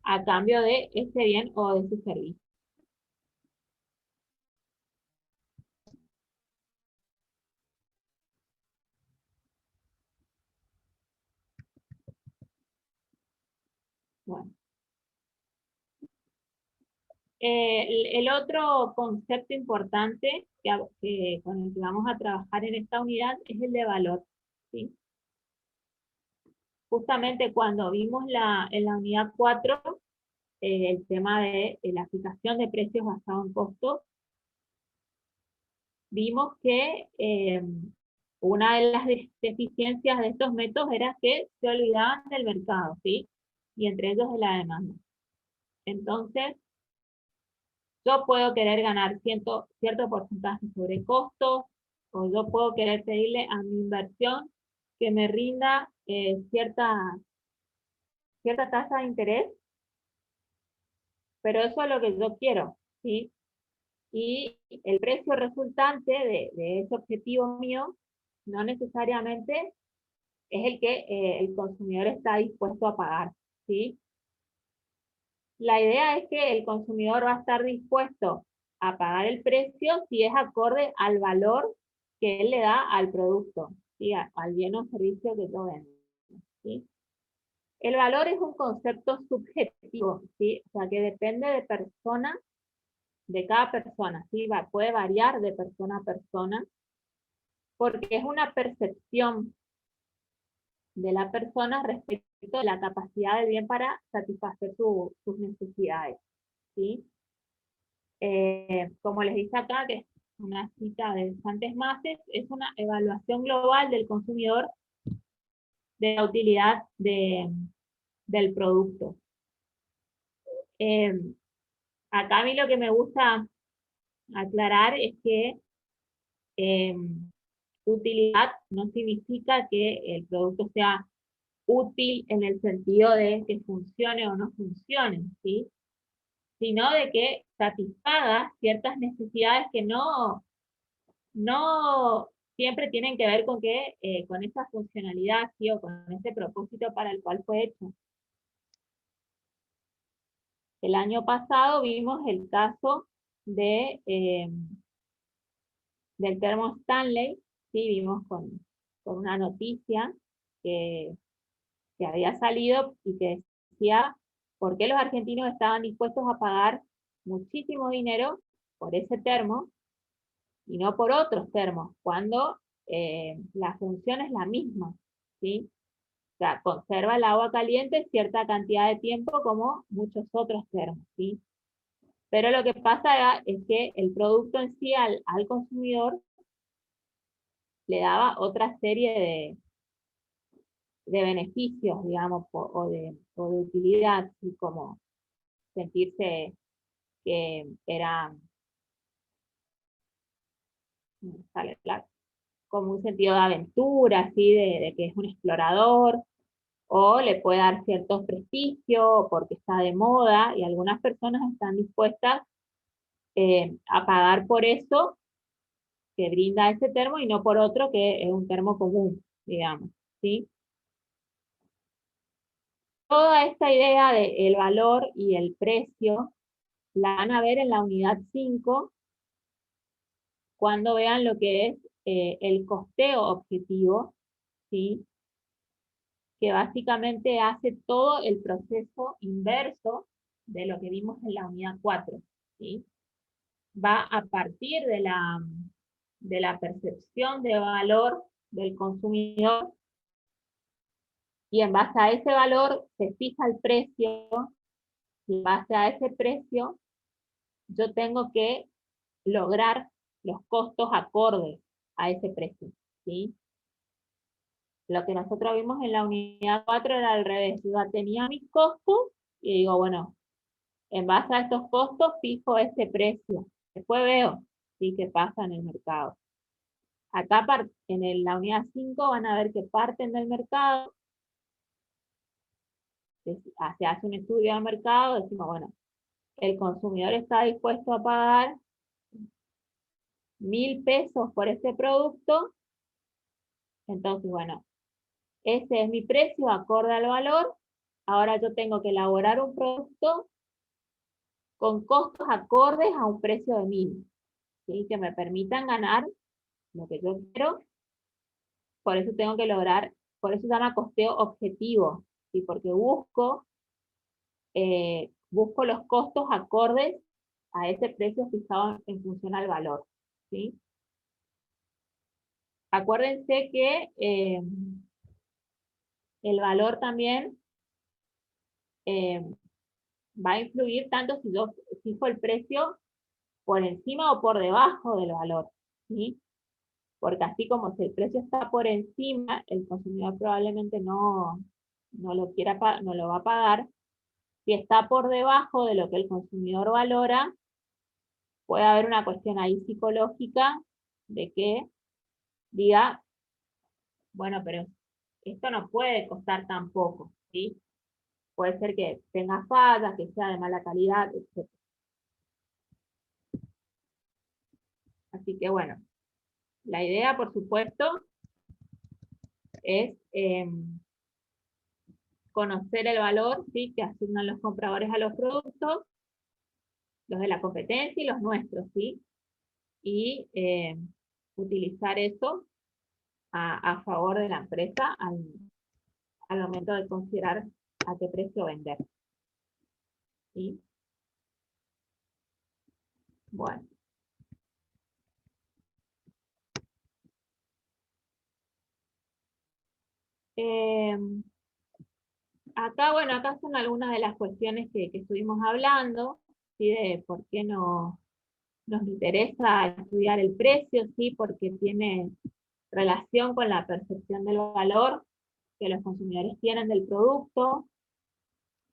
a cambio de ese bien o de ese servicio. Bueno. El otro concepto importante con el que vamos a trabajar en esta unidad es el de valor, ¿sí? Justamente cuando vimos en la unidad 4 el tema de la aplicación de precios basados en costos, vimos que una de las deficiencias de estos métodos era que se olvidaban del mercado, ¿sí? Y entre ellos de la demanda. Entonces, yo puedo querer ganar cierto porcentaje sobre costos, o yo puedo querer pedirle a mi inversión que me rinda cierta tasa de interés, pero eso es lo que yo quiero, ¿sí? Y el precio resultante de ese objetivo mío no necesariamente es el que el consumidor está dispuesto a pagar, ¿sí? La idea es que el consumidor va a estar dispuesto a pagar el precio si es acorde al valor que él le da al producto, ¿sí? Al bien o servicio que yo vendo, ¿sí? El valor es un concepto subjetivo, ¿sí? O sea, que depende de cada persona, ¿sí? Puede variar de persona a persona, porque es una percepción de la persona respecto de la capacidad del bien para satisfacer sus necesidades, ¿sí? Como les dice acá, que es una cita de Santes Mases, es una evaluación global del consumidor de la utilidad del producto. Acá a mí lo que me gusta aclarar es que utilidad no significa que el producto sea útil en el sentido de que funcione o no funcione, ¿sí? Sino de que satisfaga ciertas necesidades que no siempre tienen que ver con con esa funcionalidad, ¿sí? O con ese propósito para el cual fue hecho. El año pasado vimos el caso del termo Stanley, ¿sí? Vimos con una noticia que que había salido y que decía por qué los argentinos estaban dispuestos a pagar muchísimo dinero por ese termo y no por otros termos, cuando la función es la misma, ¿sí? O sea, conserva el agua caliente cierta cantidad de tiempo como muchos otros termos, ¿sí? Pero lo que pasa es que el producto en sí al consumidor le daba otra serie de beneficios, digamos, o de utilidad, ¿sí? Como sentirse que era, sale claro, como un sentido de aventura, así, de que es un explorador, o le puede dar cierto prestigio porque está de moda, y algunas personas están dispuestas a pagar por eso que brinda ese termo y no por otro que es un termo común, digamos, ¿sí? Toda esta idea del valor y el precio la van a ver en la unidad 5 cuando vean lo que es el costeo objetivo, ¿sí? Que básicamente hace todo el proceso inverso de lo que vimos en la unidad 4, ¿sí? Va a partir de la percepción de valor del consumidor y en base a ese valor se fija el precio y en base a ese precio yo tengo que lograr los costos acordes a ese precio, ¿sí? Lo que nosotros vimos en la unidad 4 era al revés. Yo ya tenía mis costos y digo, bueno, en base a estos costos fijo este precio. Después veo, ¿sí? Qué pasa en el mercado. Acá en la unidad 5 van a ver que parten del mercado. Se hace un estudio del mercado, decimos, bueno, el consumidor está dispuesto a pagar 1.000 pesos por este producto. Entonces, bueno, ese es mi precio acorde al valor. Ahora yo tengo que elaborar un producto con costos acordes a un precio de 1.000, ¿sí? Que me permitan ganar lo que yo quiero. Por eso tengo que lograr, por eso se llama costeo objetivo, ¿sí? Porque busco los costos acordes a ese precio fijado en función al valor, ¿sí? Acuérdense que el valor también va a influir tanto si yo fijo el precio por encima o por debajo del valor, ¿sí? Porque así como si el precio está por encima, el consumidor probablemente no lo va a pagar. Si está por debajo de lo que el consumidor valora, puede haber una cuestión ahí psicológica de que diga, bueno, pero esto no puede costar tan poco, ¿sí? Puede ser que tenga fallas, que sea de mala calidad, etc. Así que bueno, la idea, por supuesto, es conocer el valor, ¿sí? Que asignan los compradores a los productos, los de la competencia y los nuestros, ¿sí? Y utilizar eso a favor de la empresa al momento de considerar a qué precio vender, ¿sí? Bueno. Acá son algunas de las cuestiones que estuvimos hablando, ¿sí? De por qué nos interesa estudiar el precio, ¿sí? Porque tiene relación con la percepción del valor que los consumidores tienen del producto,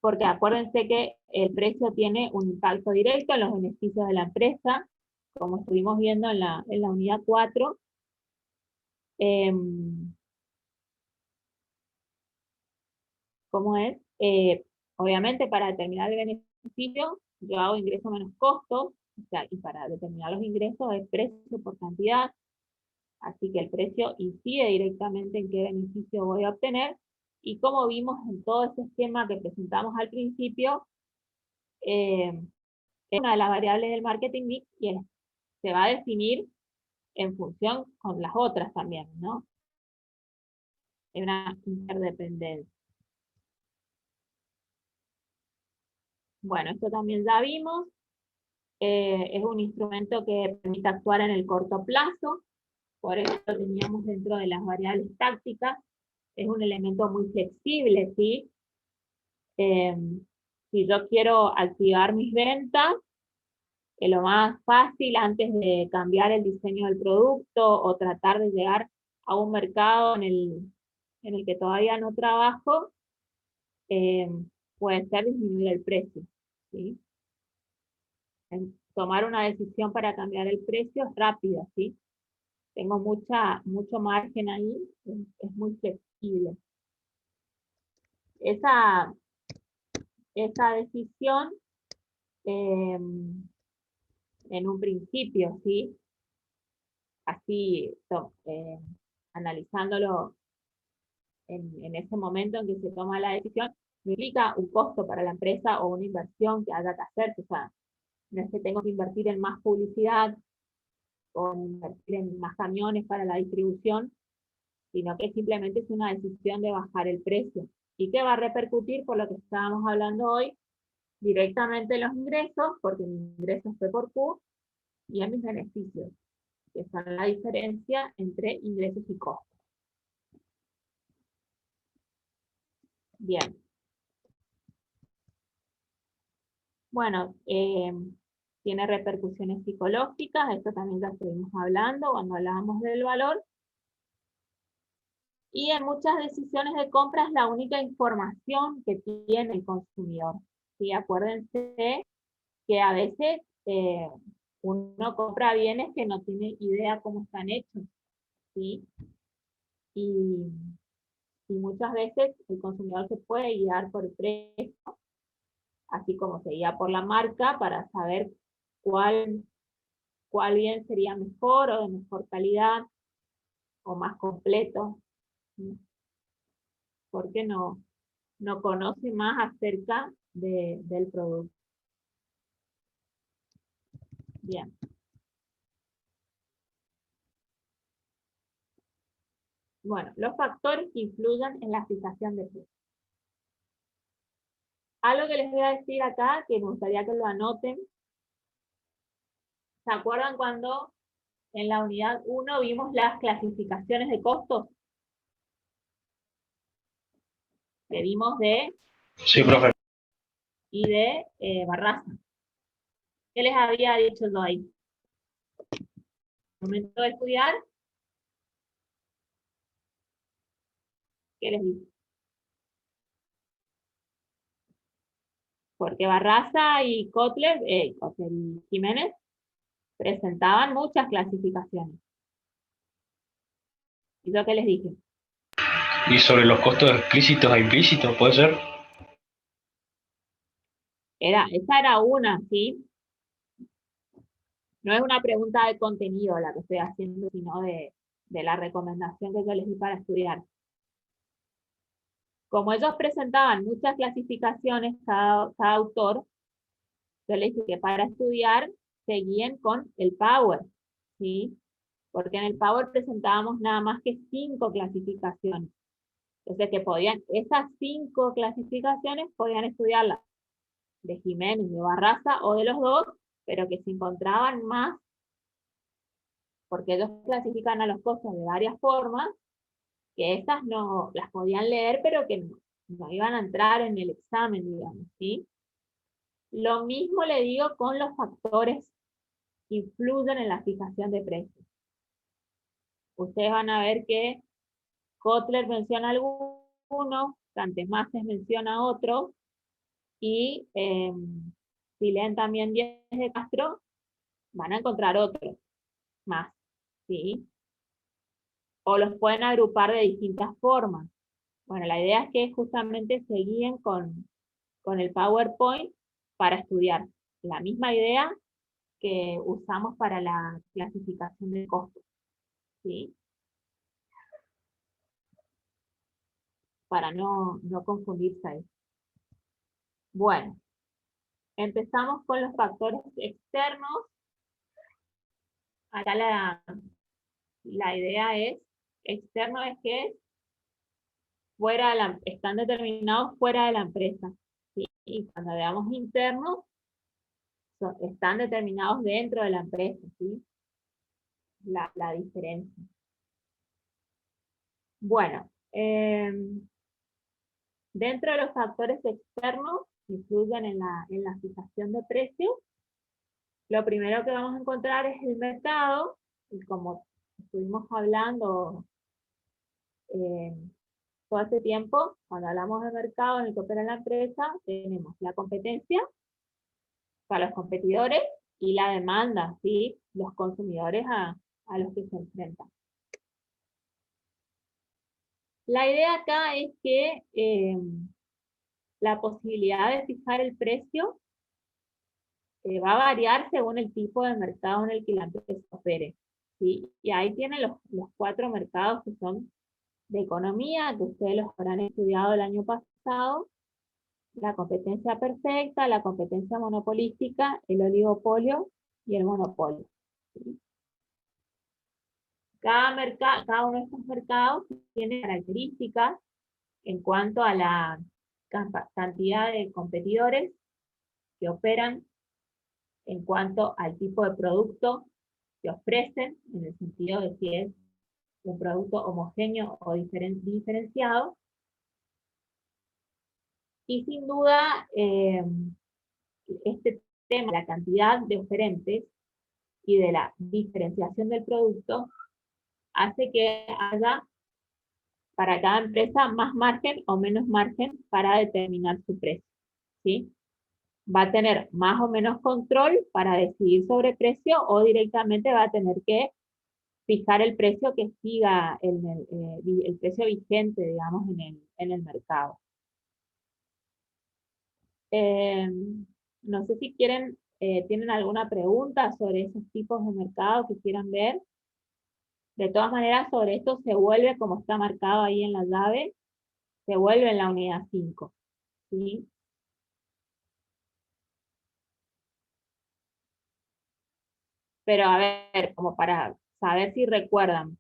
porque acuérdense que el precio tiene un impacto directo en los beneficios de la empresa, como estuvimos viendo en la unidad 4. ¿Cómo es? Obviamente para determinar el beneficio, yo hago ingreso menos costos, o sea, y para determinar los ingresos es precio por cantidad, así que el precio incide directamente en qué beneficio voy a obtener, y como vimos en todo ese esquema que presentamos al principio, es una de las variables del marketing mix y se va a definir en función con las otras también, ¿no? Es una interdependencia. Bueno, esto también ya vimos. Es un instrumento que permite actuar en el corto plazo, por eso lo teníamos dentro de las variables tácticas. Es un elemento muy flexible, ¿sí? Si yo quiero activar mis ventas, lo más fácil antes de cambiar el diseño del producto o tratar de llegar a un mercado en el que todavía no trabajo, puede ser disminuir el precio, ¿sí? Tomar una decisión para cambiar el precio es rápida, ¿sí? Tengo mucho margen ahí, es muy flexible. Esa decisión, en un principio, ¿sí? Así, analizándolo en ese momento en que se toma la decisión, no implica un costo para la empresa o una inversión que haya que hacer. O sea, no es que tengo que invertir en más publicidad o invertir en más camiones para la distribución, sino que simplemente es una decisión de bajar el precio y que va a repercutir, por lo que estábamos hablando hoy, directamente en los ingresos, porque mi ingreso fue por Q, y en mis beneficios, que son la diferencia entre ingresos y costos. Bien. Bueno, tiene repercusiones psicológicas, esto también ya estuvimos hablando cuando hablábamos del valor. Y en muchas decisiones de compra es la única información que tiene el consumidor. ¿Sí? Acuérdense que a veces uno compra bienes que no tiene idea cómo están hechos. ¿Sí? Y muchas veces el consumidor se puede guiar por el precio, así como se guía por la marca para saber cuál bien sería mejor o de mejor calidad o más completo, ¿sí? Porque no conoce más acerca del producto. Bien. Bueno, los factores que influyen en la fijación de precios. Algo que les voy a decir acá, que me gustaría que lo anoten. ¿Se acuerdan cuando en la unidad 1 vimos las clasificaciones de costos? Que vimos de Sí, profe. y de Barraza. ¿Qué les había dicho yo ahí? Momento de estudiar. ¿Qué les dije? Porque Barraza y Kotler, y Jiménez, presentaban muchas clasificaciones. ¿Y yo qué les dije? Y sobre los costos explícitos e implícitos, ¿puede ser? Esa era una, ¿sí? No es una pregunta de contenido la que estoy haciendo, sino de la recomendación que yo les di para estudiar. Como ellos presentaban muchas clasificaciones, cada autor, yo les dije que para estudiar seguían con el Power, ¿sí? Porque en el Power presentábamos nada más que 5 clasificaciones. Entonces que esas 5 clasificaciones podían estudiarlas de Jiménez, de Barraza o de los dos, pero que se encontraban más, porque ellos clasifican a los costos de varias formas, que estas no las podían leer, pero que no iban a entrar en el examen, digamos, ¿sí? Lo mismo le digo con los factores que influyen en la fijación de precios. Ustedes van a ver que Kotler menciona algunos, Cantemases menciona otros, y si leen también 10 de Castro, van a encontrar otros más, ¿sí? O los pueden agrupar de distintas formas. Bueno, la idea es que justamente se guíen con el PowerPoint para estudiar. La misma idea que usamos para la clasificación de costos, ¿sí? Para no confundirse ahí. Bueno, empezamos con los factores externos. Acá la idea es, externo es que están determinados fuera de la empresa. ¿sí? Y cuando veamos internos, están determinados dentro de la empresa, ¿sí? La diferencia. Bueno, dentro de los factores externos que influyen en la fijación de precios, lo primero que vamos a encontrar es el mercado, y como estuvimos hablando todo este tiempo, cuando hablamos de mercado en el que opera la empresa, tenemos la competencia para los competidores y la demanda, ¿sí? Los consumidores a los que se enfrentan. La idea acá es que la posibilidad de fijar el precio va a variar según el tipo de mercado en el que la empresa opere, ¿sí? Y ahí tienen los 4 mercados que son de economía, que ustedes los habrán estudiado el año pasado: la competencia perfecta, la competencia monopolística, el oligopolio y el monopolio, ¿sí? Cada uno de estos mercados tiene características en cuanto a la cantidad de competidores que operan, en cuanto al tipo de producto que ofrecen, en el sentido de si es un producto homogéneo o diferenciado. Y sin duda, este tema, la cantidad de oferentes y de la diferenciación del producto, hace que haya para cada empresa más margen o menos margen para determinar su precio, ¿sí? Va a tener más o menos control para decidir sobre precio, o directamente va a tener que fijar el precio que siga el precio vigente, digamos, en el mercado. No sé si tienen alguna pregunta sobre esos tipos de mercado que quieran ver. De todas maneras, sobre esto se vuelve, como está marcado ahí en la llave, se vuelve en la unidad 5, ¿sí? Pero a ver, como para saber si recuerdan,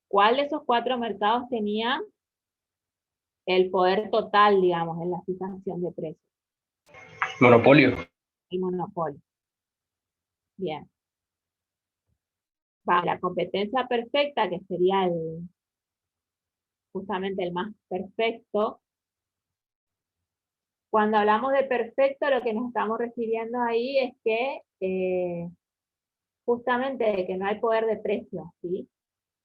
¿cuál de esos 4 mercados tenía el poder total, digamos, en la fijación de precios? Monopolio. El monopolio. Bien. Va, la competencia perfecta, que sería justamente el más perfecto. Cuando hablamos de perfecto, lo que nos estamos refiriendo ahí es que justamente de que no hay poder de precio, ¿sí?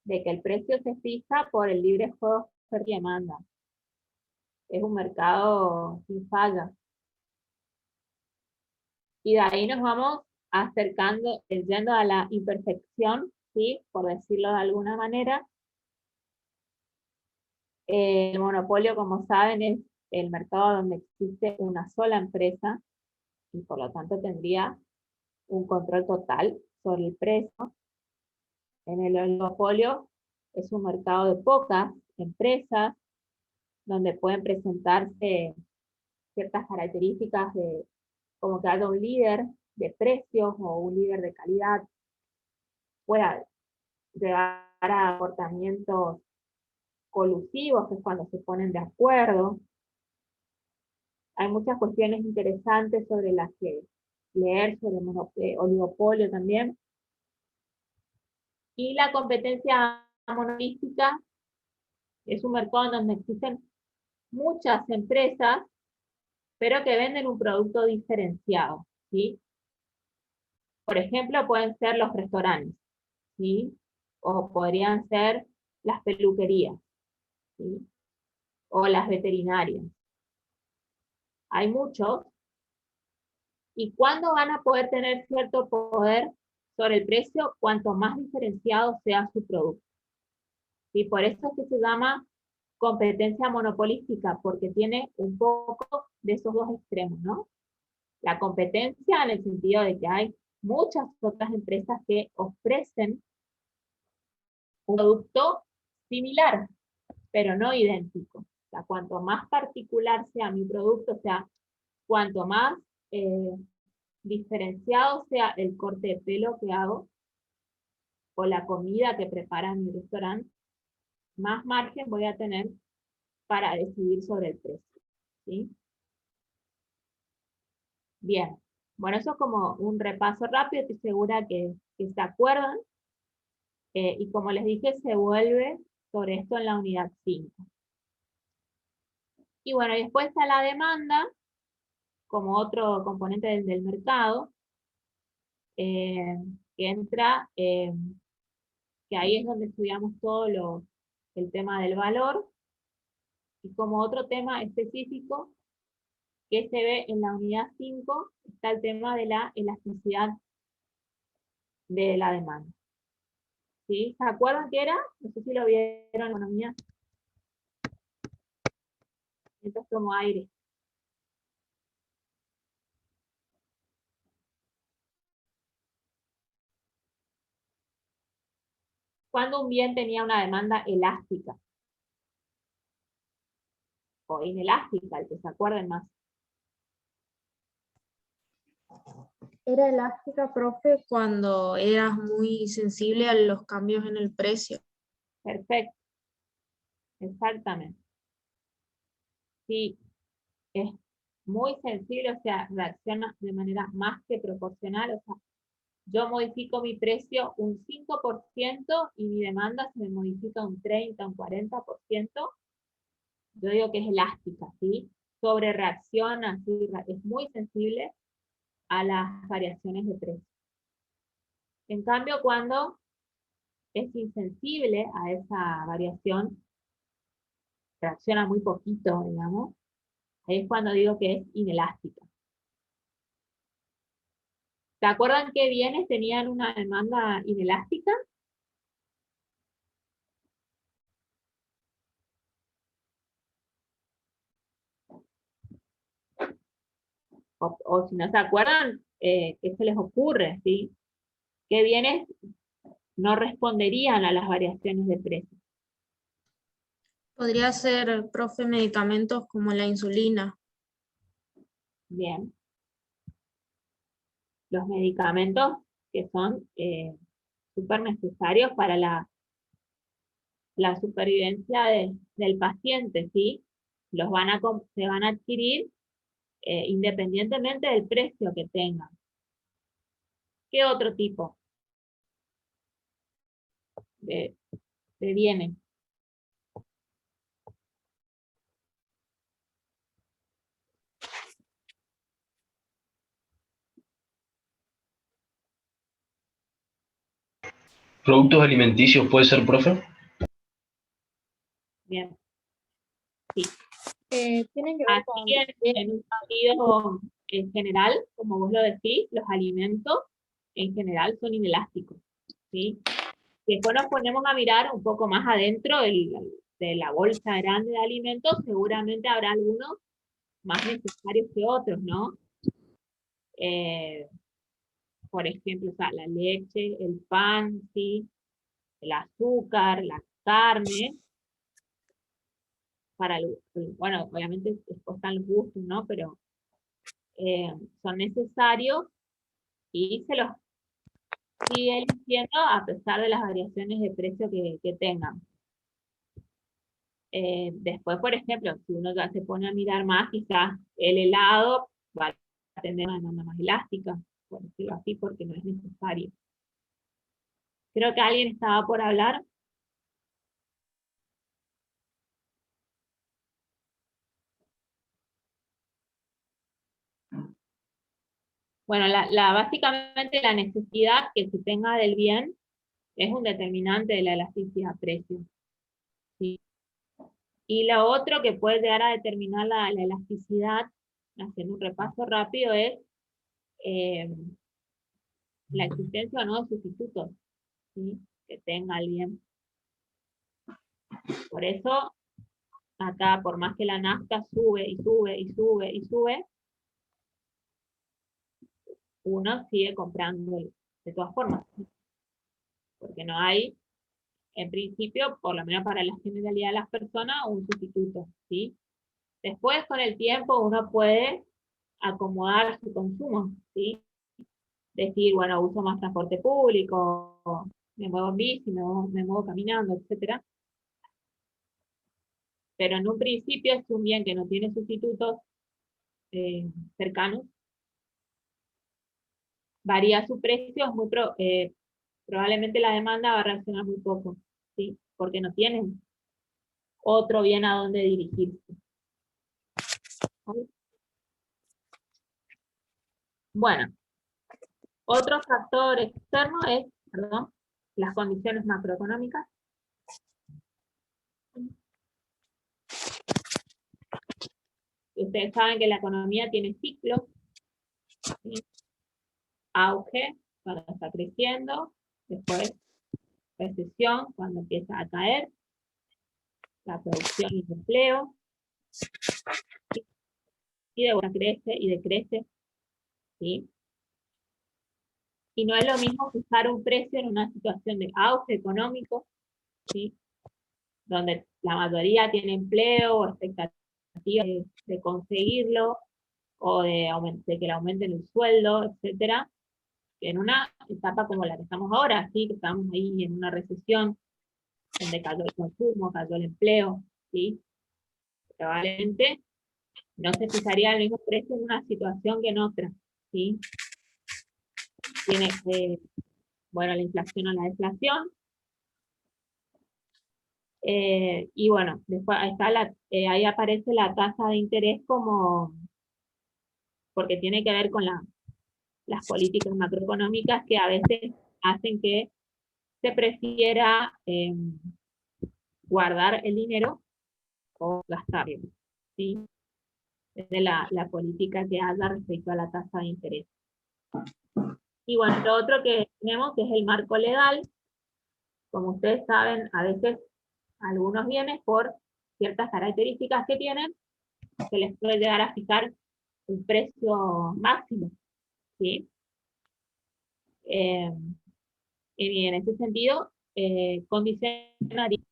De que el precio se fija por el libre juego de oferta y demanda. Es un mercado sin falla. Y de ahí nos vamos acercando, yendo a la imperfección, ¿sí? Por decirlo de alguna manera. El monopolio, como saben, es el mercado donde existe una sola empresa y por lo tanto tendría un control total sobre el precio. En el oligopolio es un mercado de pocas empresas donde pueden presentarse ciertas características como que haya un líder de precios o un líder de calidad, pueda llegar a comportamientos colusivos, que es cuando se ponen de acuerdo. Hay muchas cuestiones interesantes sobre las que leer sobre oligopolio también. Y la competencia monopolística es un mercado donde existen muchas empresas, pero que venden un producto diferenciado, ¿sí? Por ejemplo, pueden ser los restaurantes, ¿sí? O podrían ser las peluquerías, ¿sí? O las veterinarias. Hay muchos. ¿Y cuándo van a poder tener cierto poder sobre el precio? Cuanto más diferenciado sea su producto. Y por eso es que se llama competencia monopolística, porque tiene un poco de esos dos extremos, ¿no? La competencia en el sentido de que hay muchas otras empresas que ofrecen un producto similar, pero no idéntico. O sea, cuanto más particular sea mi producto, o sea, cuanto más diferenciado sea el corte de pelo que hago, o la comida que prepara mi restaurante, más margen voy a tener para decidir sobre el precio, ¿sí? Bien, bueno, eso es como un repaso rápido, estoy segura que se acuerdan. Y como les dije, se vuelve sobre esto en la unidad 5. Y bueno, y después está la demanda, como otro componente del mercado, que entra, que ahí es donde estudiamos todo el tema del valor, y como otro tema específico que se ve en la unidad 5, está el tema de la elasticidad de la demanda. ¿Sí? ¿Se acuerdan qué era? No sé si lo vieron en economía. Entonces como aire. Cuando un bien tenía una demanda elástica o inelástica, el que se acuerden más. Era elástica, profe, cuando eras muy sensible a los cambios en el precio. Perfecto. Exactamente. Sí, es muy sensible, o sea, reacciona de manera más que proporcional, o sea, yo modifico mi precio un 5% y mi demanda se me modifica un 30, un 40%, yo digo que es elástica, ¿sí? Sobre reacciona, ¿sí? Es muy sensible a las variaciones de precio. En cambio, cuando es insensible a esa variación, reacciona muy poquito, digamos, ahí es cuando digo que es inelástica. ¿Se acuerdan qué bienes tenían una demanda inelástica? O si no se acuerdan, ¿qué se les ocurre? ¿Sí? ¿Qué bienes no responderían a las variaciones de precio? Podría ser, profe, medicamentos como la insulina. Bien. Los medicamentos que son súper necesarios para la supervivencia del paciente, ¿sí? Se van a adquirir independientemente del precio que tengan. ¿Qué otro tipo de bienes? ¿Productos alimenticios puede ser, profe? Bien. Sí. Tienen que ver Así con... en un sentido en general, como vos lo decís, los alimentos en general son inelásticos, ¿sí? Si después nos ponemos a mirar un poco más adentro de la bolsa grande de alimentos, seguramente habrá algunos más necesarios que otros, ¿no? Por ejemplo, o sea, la leche, el pan, ¿sí? El azúcar, la carne, bueno, obviamente después están los gustos, ¿no? Pero son necesarios y se los sigue eligiendo a pesar de las variaciones de precio que tengan. Después, por ejemplo, si uno ya se pone a mirar más, quizás el helado va a tener una demanda más elástica, por decirlo así, porque no es necesario. Creo que alguien estaba por hablar. Bueno, básicamente la necesidad que se tenga del bien es un determinante de la elasticidad precio. ¿Sí? Y lo otro que puede llegar a determinar la elasticidad, haciendo un repaso rápido, es la existencia o no de sustitutos, ¿sí? Que tenga el bien. Por eso, acá, por más que la nafta sube y sube y sube y sube, uno sigue comprando de todas formas, porque no hay, en principio, por lo menos para la generalidad de las personas, un sustituto, ¿sí? Después, con el tiempo, uno puede acomodar su consumo, ¿sí? Decir, bueno, uso más transporte público, me muevo en bici, me muevo caminando, etcétera. Pero en un principio es un bien que no tiene sustitutos cercanos, varía su precio, es muy probablemente la demanda va a reaccionar muy poco, ¿sí? Porque no tienen otro bien a dónde dirigirse. ¿Sí? Bueno, otro factor externo es, perdón, las condiciones macroeconómicas. Ustedes saben que la economía tiene ciclos, ¿sí? Auge, cuando está creciendo, después recesión, cuando empieza a caer, la producción y el empleo, ¿sí? Y de vuelta crece y decrece, ¿sí? Y no es lo mismo fijar un precio en una situación de auge económico, ¿sí? Donde la mayoría tiene empleo o expectativa de conseguirlo, o de que le aumenten el sueldo, etcétera, que en una etapa como la que estamos ahora, ¿sí? Que estamos ahí en una recesión, donde cayó el consumo, cayó el empleo, ¿sí? Probablemente no se fijaría el mismo precio en una situación que en otra, ¿sí? Tiene, bueno, la inflación o la deflación, y bueno, después ahí, ahí aparece la tasa de interés como, porque tiene que ver con las políticas macroeconómicas que a veces hacen que se prefiera guardar el dinero o gastarlo, ¿sí? Desde la política que haya respecto a la tasa de interés. Y bueno, lo otro que tenemos que es el marco legal. Como ustedes saben, a veces algunos bienes, por ciertas características que tienen, se les puede llegar a fijar un precio máximo, ¿sí? Y en ese sentido, condicionaría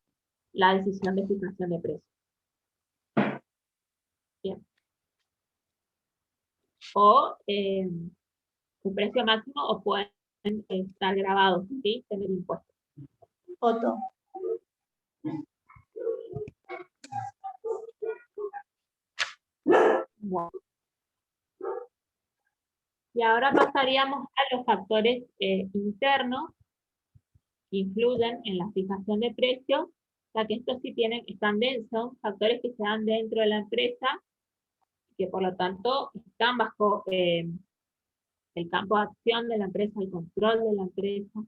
la decisión de fijación de precios. Bien. O un precio máximo, o pueden estar grabados, ¿sí? Tener impuestos. Otto. Bueno. Y ahora pasaríamos a los factores internos que influyen en la fijación de precios, ya que estos sí son factores que se dan dentro de la empresa, que por lo tanto están bajo el campo de acción de la empresa, el control de la empresa,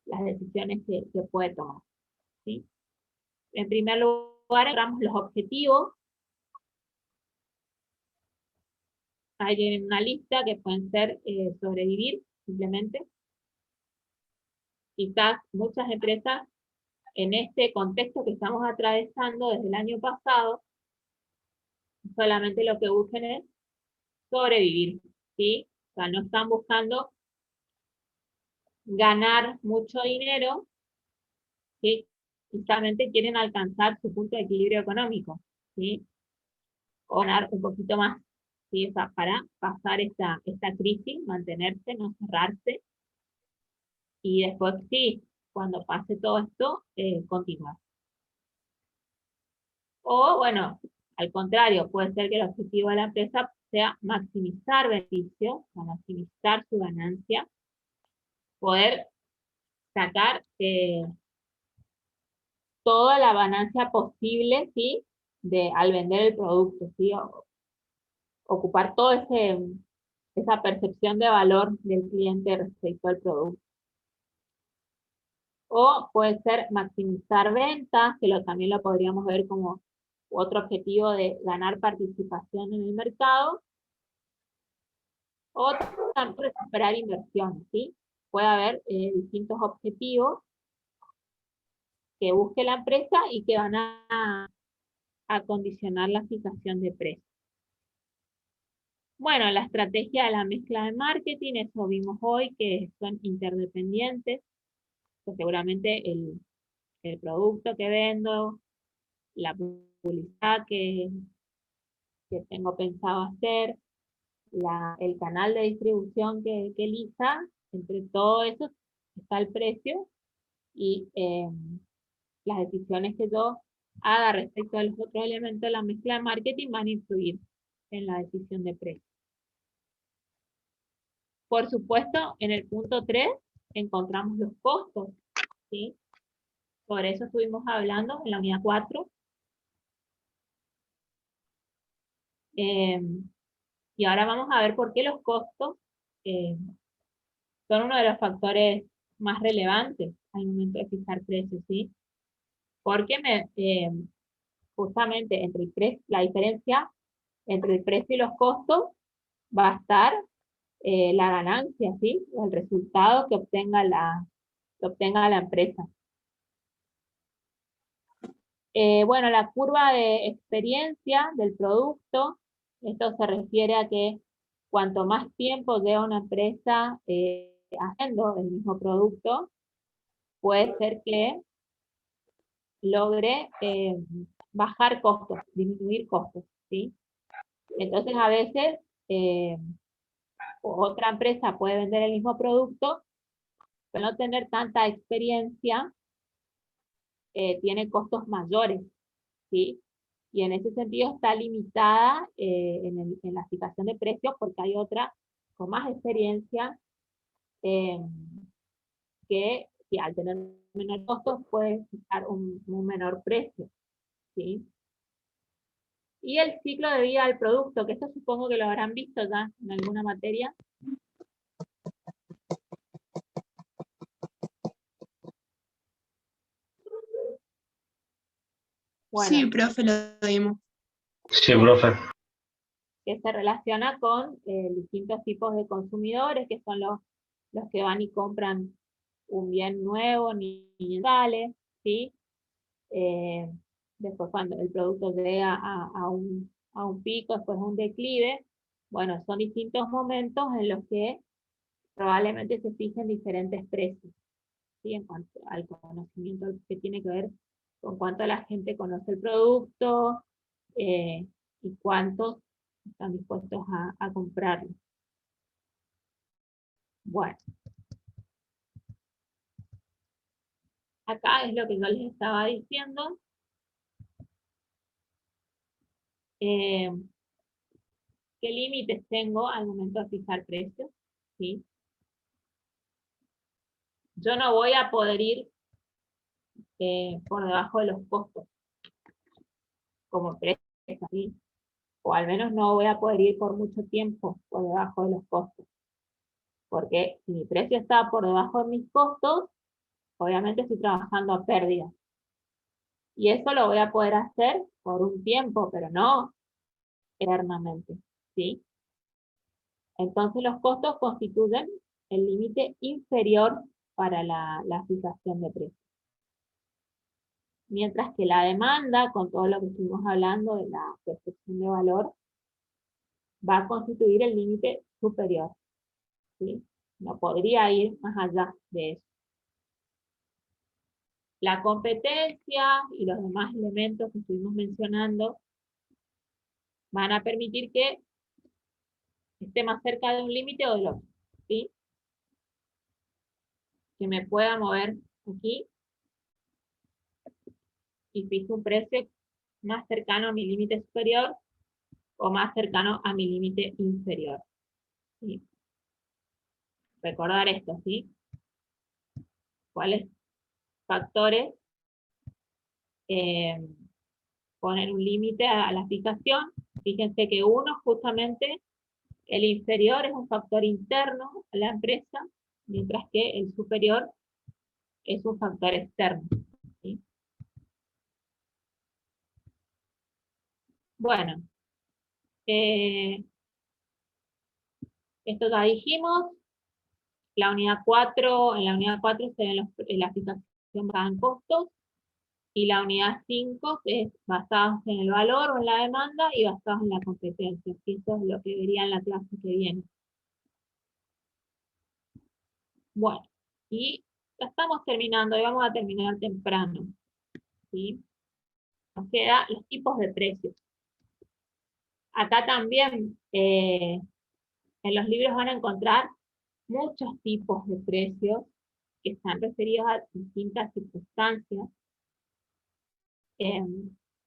las decisiones que puede tomar, ¿sí? En primer lugar, encontramos los objetivos. Ahí tienen una lista que pueden ser sobrevivir, simplemente. Quizás muchas empresas en este contexto que estamos atravesando desde el año pasado, solamente lo que busquen es sobrevivir, ¿sí? O sea, no están buscando ganar mucho dinero, ¿sí? Justamente quieren alcanzar su punto de equilibrio económico, ¿sí? O ganar un poquito más, ¿sí? O sea, para pasar esta crisis, mantenerse, no cerrarse, y después sí, cuando pase todo esto, continuar. O bueno, al contrario, puede ser que el objetivo de la empresa sea maximizar beneficios, o maximizar su ganancia, poder sacar toda la ganancia posible, ¿sí? Al vender el producto, ¿sí? Ocupar toda esa percepción de valor del cliente respecto al producto. O puede ser maximizar ventas, que también lo podríamos ver como otro objetivo de ganar participación en el mercado. O también recuperar inversiones, ¿sí? Puede haber distintos objetivos que busque la empresa y que van a condicionar la fijación de precios. Bueno, la estrategia de la mezcla de marketing, eso vimos hoy, que son interdependientes. Pues seguramente el producto que vendo, la publicidad que tengo pensado hacer, el canal de distribución que elija, entre todo eso está el precio y las decisiones que yo haga respecto a los otros elementos de la mezcla de marketing van a influir en la decisión de precio. por supuesto, en el punto 3 encontramos los costos, ¿sí? Por eso estuvimos hablando en la unidad 4. Y ahora vamos a ver por qué los costos son uno de los factores más relevantes al momento de fijar precios, ¿sí? Porque justamente entre la diferencia entre el precio y los costos va a estar la ganancia, ¿sí? O el resultado que obtenga la empresa. Bueno, la curva de experiencia del producto, esto se refiere a que cuanto más tiempo lleva una empresa haciendo el mismo producto, puede ser que logre bajar costos, disminuir costos, ¿sí? Entonces a veces otra empresa puede vender el mismo producto, pero no tener tanta experiencia, tiene costos mayores, ¿sí? Y en ese sentido está limitada en la fijación de precios porque hay otra con más experiencia que al tener menor costos puede fijar un menor precio, ¿sí? Y el ciclo de vida del producto, que esto supongo que lo habrán visto ya en alguna materia. Bueno, Sí, profe, lo vimos. Sí, profe. que se relaciona con distintos tipos de consumidores, que son los que van y compran un bien nuevo, ni vale, ¿sí? Después cuando el producto llega a un pico, después a un declive, bueno, son distintos momentos en los que probablemente se fijen diferentes precios, ¿sí? En cuanto al conocimiento que tiene que ver con cuánto la gente conoce el producto y cuántos están dispuestos a comprarlo. Bueno. Acá es lo que yo les estaba diciendo. ¿Qué límites tengo al momento de fijar precios? ¿Sí? Yo no voy a poder ir por debajo de los costos como empresa, ¿sí? O al menos no voy a poder ir por mucho tiempo por debajo de los costos. Porque si mi precio está por debajo de mis costos, obviamente estoy trabajando a pérdida. Y eso lo voy a poder hacer por un tiempo, pero no eternamente, ¿sí? Entonces los costos constituyen el límite inferior para la fijación de precios. Mientras que la demanda, con todo lo que estuvimos hablando de la percepción de valor, va a constituir el límite superior, ¿sí? No podría ir más allá de eso. La competencia y los demás elementos que estuvimos mencionando van a permitir que esté más cerca de un límite o del otro, ¿sí? Que me pueda mover aquí y fijo un precio más cercano a mi límite superior o más cercano a mi límite inferior, ¿sí? Recordar esto, ¿sí? ¿Cuáles factores ponen un límite a la fijación? Fíjense que uno, justamente, el inferior es un factor interno a la empresa, mientras que el superior es un factor externo, ¿sí? Bueno, esto ya dijimos. En la unidad 4 se ven la fijación basada en costos, y la unidad 5 es basada en el valor o en la demanda y basada en la competencia. Eso es lo que vería en la clase que viene. Bueno, y ya estamos terminando y vamos a terminar temprano, ¿sí? Nos quedan los tipos de precios. Acá también en los libros van a encontrar muchos tipos de precios que están referidos a distintas circunstancias.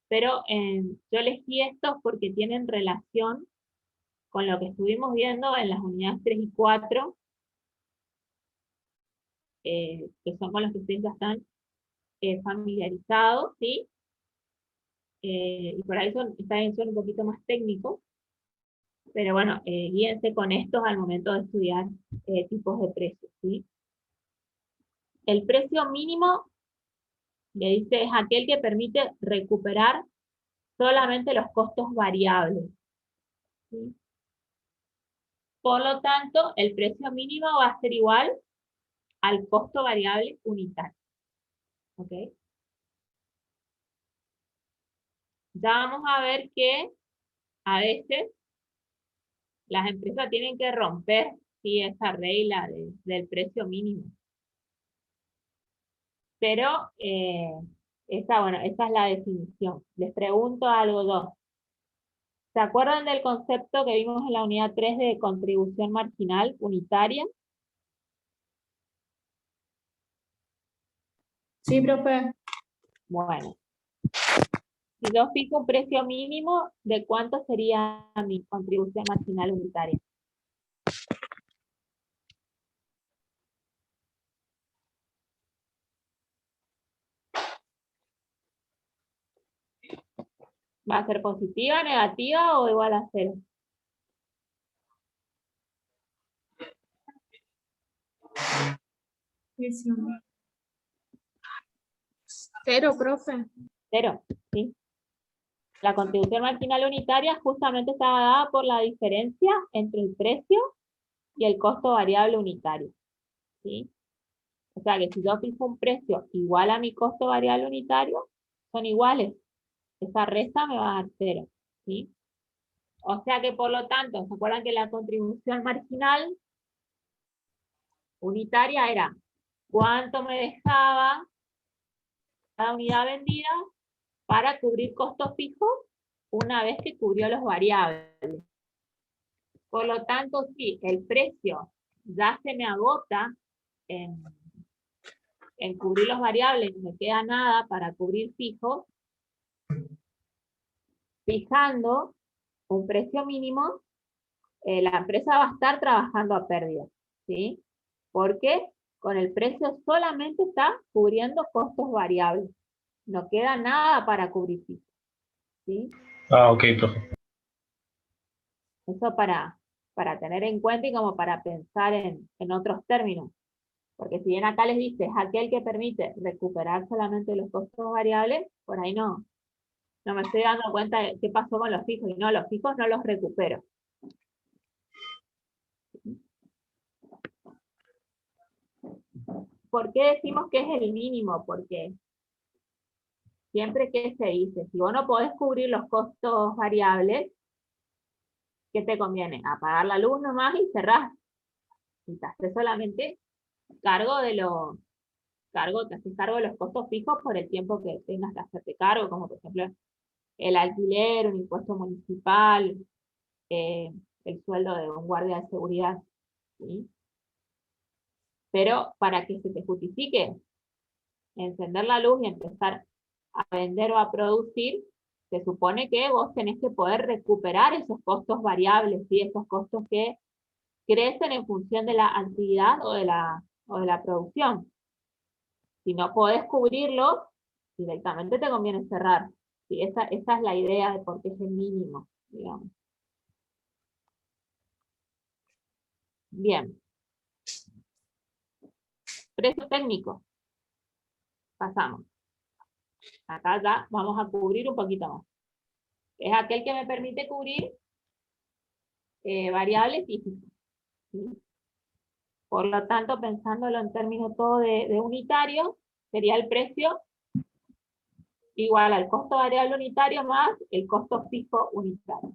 Pero yo elegí estos porque tienen relación con lo que estuvimos viendo en las unidades 3 y 4 que son con los que ustedes ya están familiarizados, ¿sí? Y por ahí son un poquito más técnicos, pero bueno, guíense con estos al momento de estudiar tipos de precios, ¿sí? El precio mínimo, le dice, es aquel que permite recuperar solamente los costos variables, ¿sí? Por lo tanto, el precio mínimo va a ser igual al costo variable unitario. ¿Ok? Ya vamos a ver que a veces las empresas tienen que romper, ¿sí?, esa regla del precio mínimo. Pero bueno, esa es la definición. Les pregunto algo dos. ¿Se acuerdan del concepto que vimos en la unidad 3 de contribución marginal unitaria? Sí, profe. Bueno, si yo fijo un precio mínimo, ¿de cuánto sería mi contribución marginal unitaria? ¿Va a ser positiva, negativa o igual a 0? Cero, profe. 0, ¿sí? La contribución marginal unitaria justamente está dada por la diferencia entre el precio y el costo variable unitario, ¿sí? O sea que si yo fijo un precio igual a mi costo variable unitario, son iguales. Esa resta me va a dar 0, ¿sí? O sea que por lo tanto, ¿se acuerdan que la contribución marginal unitaria era cuánto me dejaba cada unidad vendida para cubrir costos fijos una vez que cubrió los variables? Por lo tanto, si el precio ya se me agota en cubrir los variables, no me queda nada para cubrir fijos, fijando un precio mínimo, la empresa va a estar trabajando a pérdida, ¿sí? Porque con el precio solamente está cubriendo costos variables. No queda nada para cubrir fijos, ¿sí? Ah, ok, profe. Eso para tener en cuenta y como para pensar en otros términos. Porque si bien acá les dice, es aquel que permite recuperar solamente los costos variables, por ahí no me estoy dando cuenta de qué pasó con los fijos. Y no, los fijos no los recupero. ¿Por qué decimos que es el mínimo? Porque siempre que se dice, si vos no podés cubrir los costos variables, ¿qué te conviene? Apagar la luz nomás y cerrar. Y te haces solamente cargo de te haces cargo de los costos fijos por el tiempo que tengas que hacerte cargo, como por ejemplo el alquiler, un impuesto municipal, el sueldo de un guardia de seguridad, ¿sí? Pero para que se te justifique encender la luz y empezar a vender o a producir, se supone que vos tenés que poder recuperar esos costos variables, ¿sí? Esos costos que crecen en función de la actividad o de la producción. Si no podés cubrirlos, directamente te conviene cerrar. ¿Sí? Esa es la idea de por qué es el mínimo, digamos. Bien. Precio técnico. Pasamos. Acá ya vamos a cubrir un poquito más. Es aquel que me permite cubrir variables físicas, ¿sí? Por lo tanto, pensándolo en términos todo de unitario, sería el precio igual al costo variable unitario más el costo fijo unitario.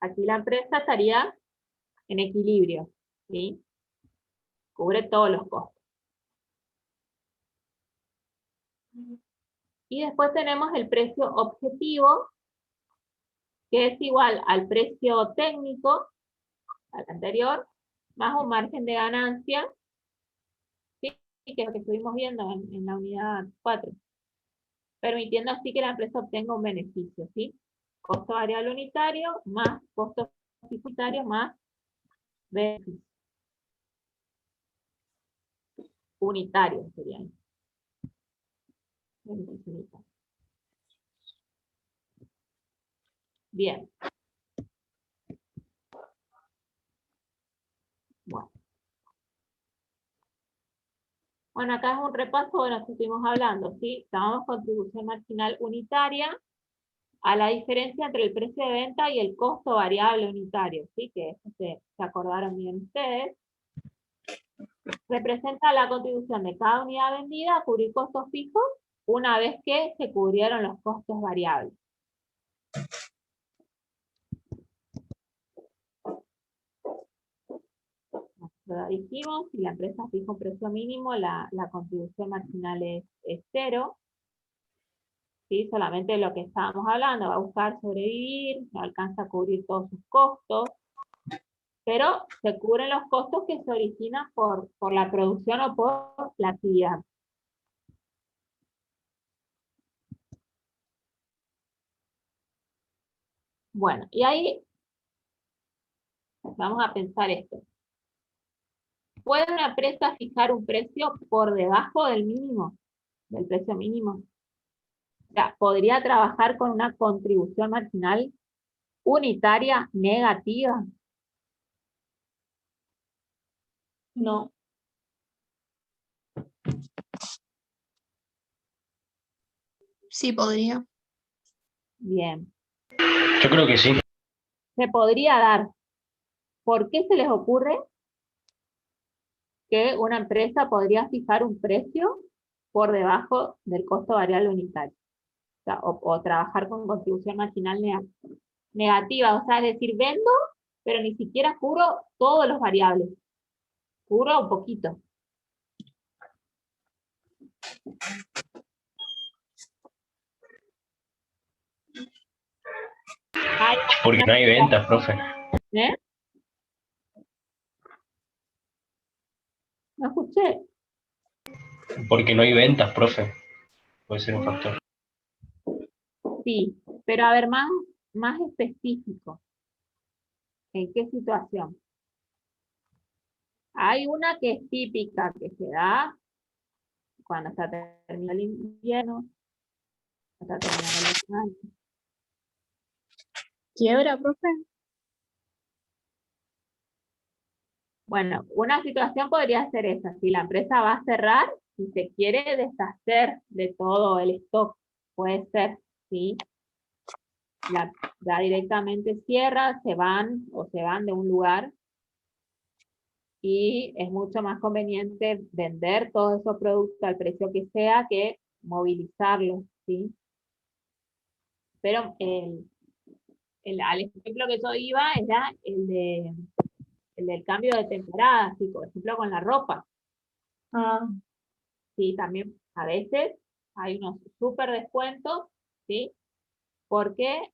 Aquí la empresa estaría en equilibrio, ¿sí? Cubre todos los costos. Y después tenemos el precio objetivo, que es igual al precio técnico, al anterior, más un margen de ganancia, ¿sí? Que es lo que estuvimos viendo en la unidad 4. Permitiendo así que la empresa obtenga un beneficio, ¿sí? Costo variable unitario más costo unitarios más beneficios. Unitarios serían. Beneficios unitarios. Bien. Bueno, acá es un repaso de lo que estuvimos hablando, ¿sí? Llamamos contribución marginal unitaria a la diferencia entre el precio de venta y el costo variable unitario, ¿sí? Que eso se acordaron bien ustedes. Representa la contribución de cada unidad vendida a cubrir costos fijos una vez que se cubrieron los costos variables. Lo dijimos, si la empresa fija un precio mínimo, la contribución marginal es cero. ¿Sí? Solamente lo que estábamos hablando, va a buscar sobrevivir, no alcanza a cubrir todos sus costos, pero se cubren los costos que se originan por la producción o por la actividad. Bueno, y ahí vamos a pensar esto. ¿Puede una empresa fijar un precio por debajo del mínimo, del precio mínimo? O sea, ¿podría trabajar con una contribución marginal unitaria negativa? No. Sí, podría. Bien. Yo creo que sí. Se podría dar. ¿Por qué se les ocurre que una empresa podría fijar un precio por debajo del costo variable unitario? O sea, o trabajar con contribución marginal negativa. O sea, es decir, vendo, pero ni siquiera cubro todos los variables. Cubro un poquito. Porque no hay ventas, profe. ¿Eh? No escuché. Porque no hay ventas, profe. Puede ser un factor. Sí, pero a ver, más específico. ¿En qué situación? Hay una que es típica, que se da cuando está terminando el invierno, está terminando el año. ¿Quiebra, profe? Bueno, una situación podría ser esa, si la empresa va a cerrar y se quiere deshacer de todo el stock, puede ser, ¿sí? Ya directamente cierra, se van de un lugar y es mucho más conveniente vender todos esos productos al precio que sea que movilizarlos, ¿sí? Pero al ejemplo que yo iba era el del cambio de temporada, ¿sí? Por ejemplo con la ropa. Sí, también a veces hay unos súper descuentos, ¿sí? Porque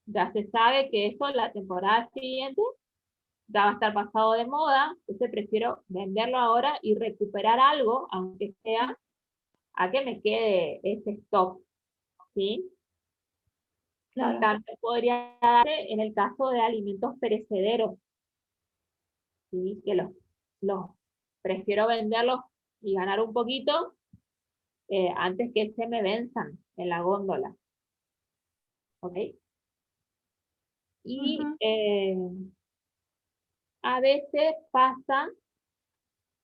ya se sabe que eso la temporada siguiente ya va a estar pasado de moda, entonces prefiero venderlo ahora y recuperar algo, aunque sea, a que me quede ese stock, ¿sí? Claro. También podría darse en el caso de alimentos perecederos, ¿sí? Que los prefiero venderlos y ganar un poquito antes que se me venzan en la góndola. ¿Ok? Y a veces pasa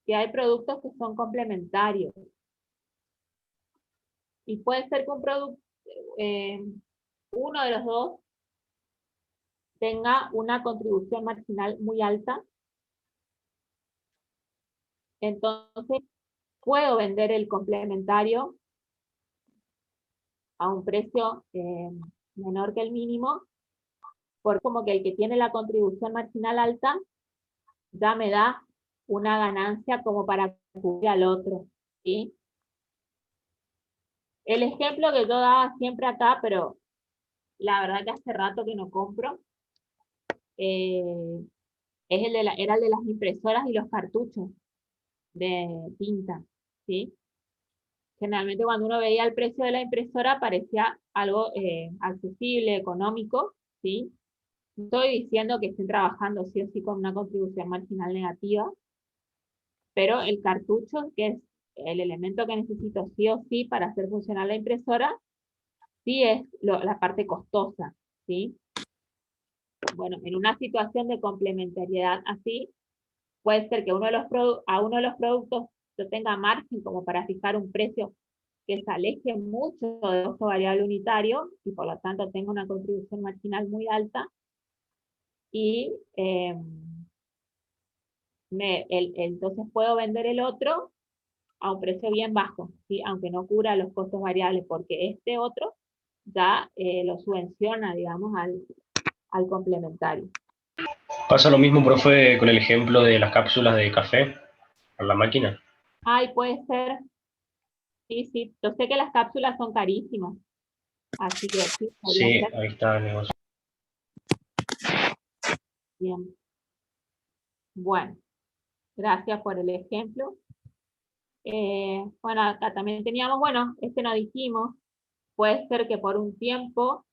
que hay productos que son complementarios. Y puede ser que un producto, uno de los dos, tenga una contribución marginal muy alta. Entonces, puedo vender el complementario a un precio menor que el mínimo, por como que el que tiene la contribución marginal alta ya me da una ganancia como para cubrir al otro, ¿sí? El ejemplo que yo daba siempre acá, pero la verdad que hace rato que no compro, es era el de las impresoras y los cartuchos de tinta, ¿sí? Generalmente cuando uno veía el precio de la impresora parecía algo accesible, económico, ¿sí? No estoy diciendo que estén trabajando sí o sí con una contribución marginal negativa, pero el cartucho, que es el elemento que necesito sí o sí para hacer funcionar la impresora, sí es la parte costosa, ¿sí? Bueno, en una situación de complementariedad así, puede ser que a uno de los productos yo tenga margen como para fijar un precio que se aleje mucho del costo variable unitario y por lo tanto tenga una contribución marginal muy alta y entonces puedo vender el otro a un precio bien bajo, ¿sí? Aunque no cubra los costos variables, porque este otro ya lo subvenciona, digamos, al complementario. Pasa lo mismo, profe, con el ejemplo de las cápsulas de café a la máquina. Ay, puede ser. Sí, sí. Yo sé que las cápsulas son carísimas. Así que sí, podría Sí, ser. ahí está el negocio. Bien. Bueno, gracias por el ejemplo. Bueno, acá también teníamos, bueno, este no dijimos, puede ser que por un tiempo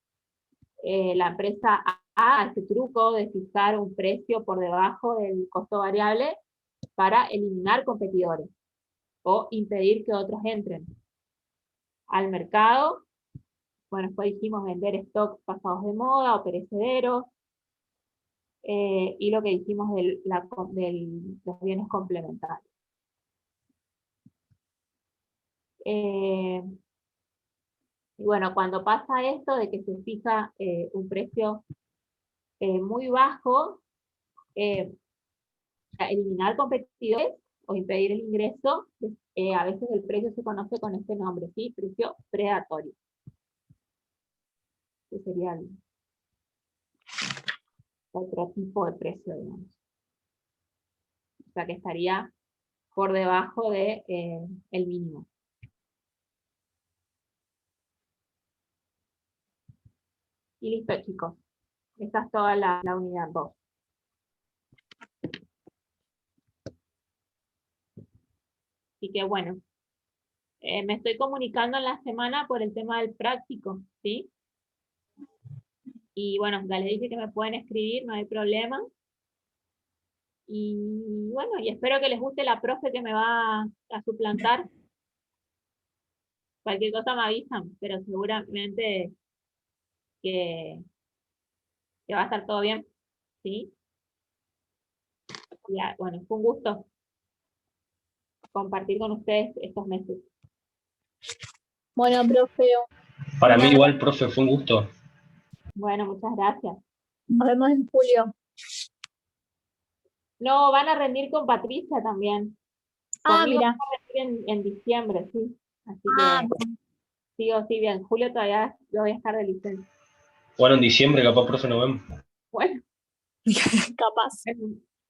la empresa haga ese truco de fijar un precio por debajo del costo variable para eliminar competidores o impedir que otros entren al mercado. Bueno, después dijimos vender stocks pasados de moda o perecederos, y lo que dijimos de los bienes complementarios. Y bueno, cuando pasa esto de que se fija un precio muy bajo, eliminar competidores o impedir el ingreso, a veces el precio se conoce con este nombre, ¿sí? Precio predatorio. Que sería el otro tipo de precio, digamos. O sea que estaría por debajo de el mínimo. Y listo, chicos. Esta es toda la unidad 2. Así que bueno, me estoy comunicando en la semana por el tema del práctico, ¿sí? Y bueno, ya les dije que me pueden escribir, no hay problema. Y bueno, y espero que les guste la profe que me va a suplantar. Cualquier cosa me avisan, pero seguramente que va a estar todo bien, ¿sí? Ya, bueno, fue un gusto compartir con ustedes estos meses. Bueno, profe, Para mí nada, igual, profe, fue un gusto. Bueno, muchas gracias. nos vemos en julio. No, van a rendir con Patricia también. Ah, Conmigo mira. van a rendir en diciembre, sí. Así Ah, que sí, bien. En julio todavía yo voy a estar de licencia. Bueno, en diciembre capaz, profe, nos vemos. Bueno, capaz.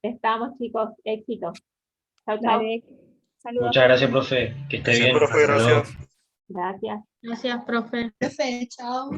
estamos, chicos. Éxitos. Chau, chau. Dale. Saludos. Muchas gracias, profe. Que esté Gracias, bien. profe, Hasta luego. gracias. Gracias. Gracias, profe. Profe, chao.